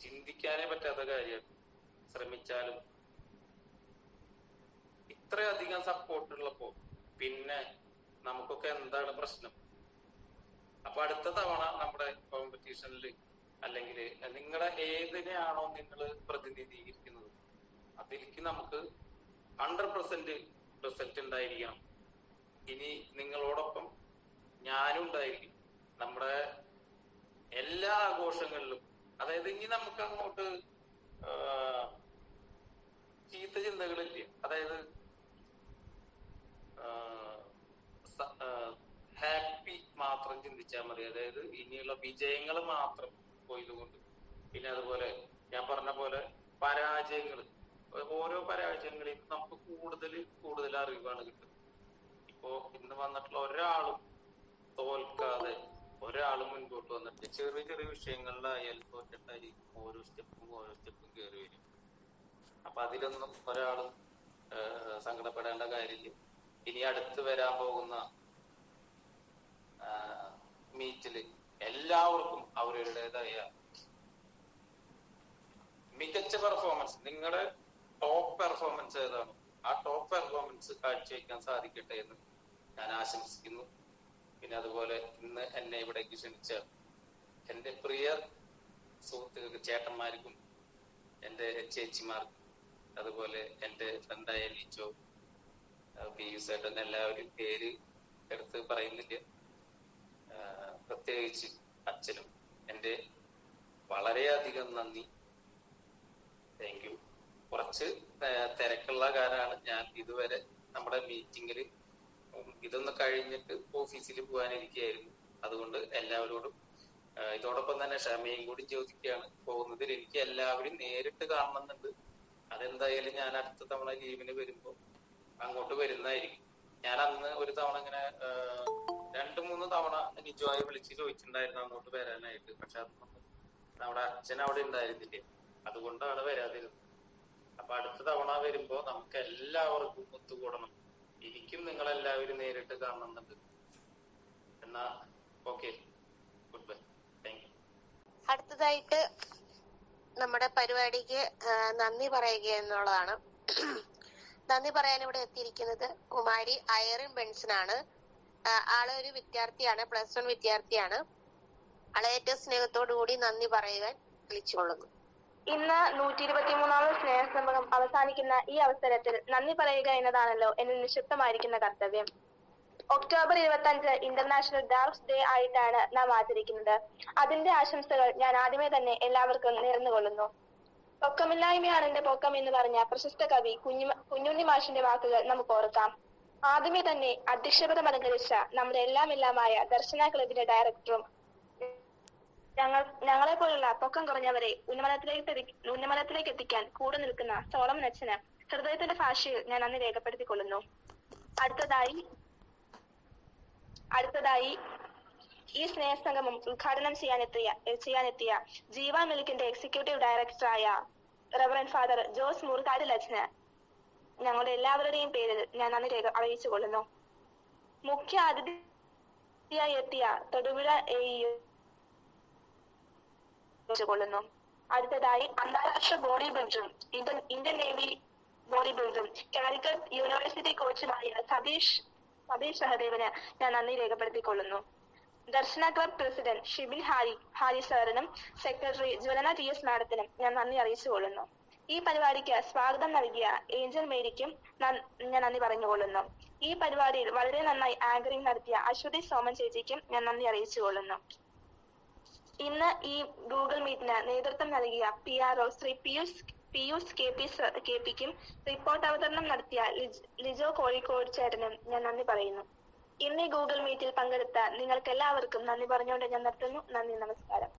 ചിന്തിക്കാനേ പറ്റാത്ത കാര്യമാണ്. ശ്രമിച്ചാലും ഇത്രയധികം സപ്പോർട്ട് ഉള്ളപ്പോ പിന്നെ നമുക്കൊക്കെ എന്താണ് പ്രശ്നം? അപ്പൊ അടുത്ത തവണ നമ്മുടെ കോമ്പറ്റീഷനിൽ അല്ലെങ്കിൽ നിങ്ങളുടെ ഏതിനെയാണോ നിങ്ങൾ പ്രതിനിധീകരിക്കുന്നത് അതിലേക്ക് നമുക്ക് 100% റിസൾട്ട് ഉണ്ടായിരിക്കണം. ഇനി നിങ്ങളോടൊപ്പം ഞാനും ഉണ്ടായിരിക്കും നമ്മുടെ എല്ലാ ആഘോഷങ്ങളിലും. അതായത് ഇനി നമുക്ക് അങ്ങോട്ട് ചീത്ത ചിന്തകളില്ല. അതായത് ഹാപ്പി മാത്രം ചിന്തിച്ചാൽ മതി. അതായത് ഇനിയുള്ള വിജയങ്ങൾ മാത്രം പോയതുകൊണ്ട്. പിന്നെ അതുപോലെ ഞാൻ പറഞ്ഞ പോലെ പരാജയങ്ങൾ, ഓരോ പരാജയങ്ങളെയും നമുക്ക് കൂടുതൽ അറിവാണ് കിട്ടുന്നത്. ഇപ്പോ ഇന്ന് വന്നിട്ടുള്ള ഒരാളും തോൽക്കാതെ ഒരാളും മുൻപോട്ട് വന്നിട്ട് ചെറിയ ചെറിയ വിഷയങ്ങളിലായാലും തോറ്റിട്ടായി ഓരോ സ്റ്റെപ്പും കയറി വരും. അപ്പൊ അതിലൊന്നും ഒരാളും സങ്കടപ്പെടേണ്ട കാര്യമില്ല. ഇനി അടുത്ത് വരാൻ പോകുന്ന മീറ്റില് എല്ലാവർക്കും അവരുടേതായ മികച്ച പെർഫോമൻസ്, നിങ്ങളുടെ ടോപ്പ് പെർഫോമൻസ് ഏതാണ് ആ ടോപ്പ് പെർഫോമൻസ് കാഴ്ചവെക്കാൻ സാധിക്കട്ടെ എന്ന് ഞാൻ ആശംസിക്കുന്നു. പിന്നെ അതുപോലെ ഇന്ന് എന്നെ ഇവിടേക്ക് ക്ഷണിച്ച എന്റെ പ്രിയ സുഹൃത്തുക്കൾക്ക്, ചേട്ടന്മാർക്കും എന്റെ ചേച്ചിമാർക്കും അതുപോലെ എന്റെ ഫ്രണ്ടായ ലീച്ചോ, പിയൂസേട്ടൻ, എല്ലാവരും പേര് എടുത്ത് പറയുന്നില്ല. പ്രത്യേകിച്ച് അച്ഛനും എന്റെ വളരെയധികം നന്ദി. Thank you. കുറച്ച് തിരക്കുള്ള കാരണമാണ് ഞാൻ ഇതുവരെ നമ്മുടെ മീറ്റിങ്ങിൽ ഇതൊന്ന് കഴിഞ്ഞിട്ട് ഓഫീസിൽ പോകാനിരിക്കുകയായിരുന്നു. അതുകൊണ്ട് എല്ലാവരോടും ഇതോടൊപ്പം തന്നെ ക്ഷമയും കൂടി ചോദിക്കുകയാണ്. പോകുന്നതിൽ എനിക്ക് എല്ലാവരും നേരിട്ട് കാണണമെന്നുണ്ട്. അതെന്തായാലും ഞാൻ അടുത്ത തവണ ലീവിന് വരുമ്പോ അങ്ങോട്ട് വരുന്നതായിരിക്കും. ഞാൻ അന്ന് ഒരു തവണ ഇങ്ങനെ 2-3 തവണ നിജമായി വിളിച്ച് ചോദിച്ചിട്ടുണ്ടായിരുന്നു അങ്ങോട്ട് വരാനായിട്ട്. പക്ഷെ അത് നമ്മുടെ അച്ഛൻ അവിടെ ഉണ്ടായിരുന്നില്ല, അതുകൊണ്ടാണ് വരാതിരുന്നത്. അപ്പൊ അടുത്ത തവണ വരുമ്പോ നമുക്ക് എല്ലാവർക്കും ഒത്തുകൂടണം. എനിക്കും നിങ്ങളെല്ലാവരും നേരിട്ട് കാണണമെന്നുണ്ട്. എന്നാ okay, good bye, thank you. അടുത്തതായിട്ട് നമ്മുടെ പരിപാടിക്ക് നന്ദി പറയുക എന്നുള്ളതാണ്. നന്ദി പറയാൻ ഇവിടെ എത്തിയിരിക്കുന്നത് കുമാരി ഐറിൻ ബെൻസൺ ആണ്. ആള് ഒരു വിദ്യാർത്ഥിയാണ്, +1 വിദ്യാർത്ഥിയാണ്. ആളെ ഏറ്റവും സ്നേഹത്തോടു കൂടി നന്ദി പറയുവാൻ വിളിച്ചുകൊള്ളുന്നു. ഇന്ന് 123ാമത് സ്നേഹസംഗമം അവസാനിക്കുന്ന ഈ അവസരത്തിൽ നന്ദി പറയുക എന്നതാണല്ലോ എന്റെ നിക്ഷിപ്തമായിരിക്കുന്ന കർത്തവ്യം. ഒക്ടോബർ 25 ഇന്റർനാഷണൽ ഡാർക്സ് ഡേ ആയിട്ടാണ് നാം ആചരിക്കുന്നത്. അതിന്റെ ആശംസകൾ ഞാൻ ആദ്യമേ തന്നെ എല്ലാവർക്കും നേർന്നുകൊള്ളുന്നു. പൊക്കമില്ലായ്മയാണ് എന്റെ പൊക്കം എന്ന് പറഞ്ഞ പ്രശസ്ത കവി കുഞ്ഞുണ്ണി മാഷിന്റെ വാക്കുകൾ നമുക്ക് ഓർക്കാം. ആദ്യമേ തന്നെ അധ്യക്ഷപദം അലങ്കരിച്ച നമ്മുടെ എല്ലാമായ ദർശന ക്ലബിന്റെ ഡയറക്ടറും ഞങ്ങളെ പോലുള്ള പൊക്കം കുറഞ്ഞവരെ ഉന്നമനത്തിലേക്ക് എത്തിക്കാൻ കൂടെ നിൽക്കുന്ന സോളമൻ അച്ഛന് ഹൃദയത്തിന്റെ ഭാഷയിൽ ഞാൻ നന്ദി രേഖപ്പെടുത്തിക്കൊള്ളുന്നു. അടുത്തതായി ഈ സ്നേഹസംഗമം ഉദ്ഘാടനം ചെയ്യാനെത്തിയ ജീവ മിൽക്കിന്റെ എക്സിക്യൂട്ടീവ് ഡയറക്ടറായ റവറൻഡ് ഫാദർ ജോസ് മൂർക്കാടിൽ അച്ഛന് ഞങ്ങളുടെ എല്ലാവരുടെയും പേരിൽ ഞാൻ നന്ദി അറിയിച്ചുകൊള്ളുന്നു. മുഖ്യ അതിഥിയായി എത്തിയ തൊടുപുഴ കൊള്ളുന്നു. അടുത്തതായി അന്താരാഷ്ട്ര ബോഡി ബിൽഡറും ഇന്ത്യൻ നേവി ബോഡി ബിൽഡറും കാലിക്കറ്റ് യൂണിവേഴ്സിറ്റി കോച്ചുമായ സതീഷ് സഹദേവന് ഞാൻ നന്ദി രേഖപ്പെടുത്തിക്കൊള്ളുന്നു. ദർശന ക്ലബ് പ്രസിഡന്റ് ഷിബിൻ ഹാരി സാറിനും സെക്രട്ടറി ജ്വലന TS മാഡത്തിനും ഞാൻ നന്ദി അറിയിച്ചുകൊള്ളുന്നു. ഈ പരിപാടിക്ക് സ്വാഗതം നൽകിയ ഏഞ്ചൽ മേരിക്കും ഞാൻ നന്ദി പറഞ്ഞുകൊള്ളുന്നു. ഈ പരിപാടിയിൽ വളരെ നന്നായി ആങ്കറിംഗ് നടത്തിയ അശ്വതി സോമൻ ചേച്ചിക്കും ഞാൻ നന്ദി അറിയിച്ചുകൊള്ളുന്നു. ഇന്ന് ഈ ഗൂഗിൾ മീറ്റിന് നേതൃത്വം നൽകിയ PRO ശ്രീ പിയൂസ് KPക്കും റിപ്പോർട്ട് അവതരണം നടത്തിയ ലിജോ കോഴിക്കോട് ചേട്ടനും ഞാൻ നന്ദി പറയുന്നു. ഇന്ന് ഈ ഗൂഗിൾ മീറ്റിൽ പങ്കെടുത്ത നിങ്ങൾക്ക് എല്ലാവർക്കും നന്ദി പറഞ്ഞുകൊണ്ട് ഞാൻ നിർത്തുന്നു. നന്ദി, നമസ്കാരം.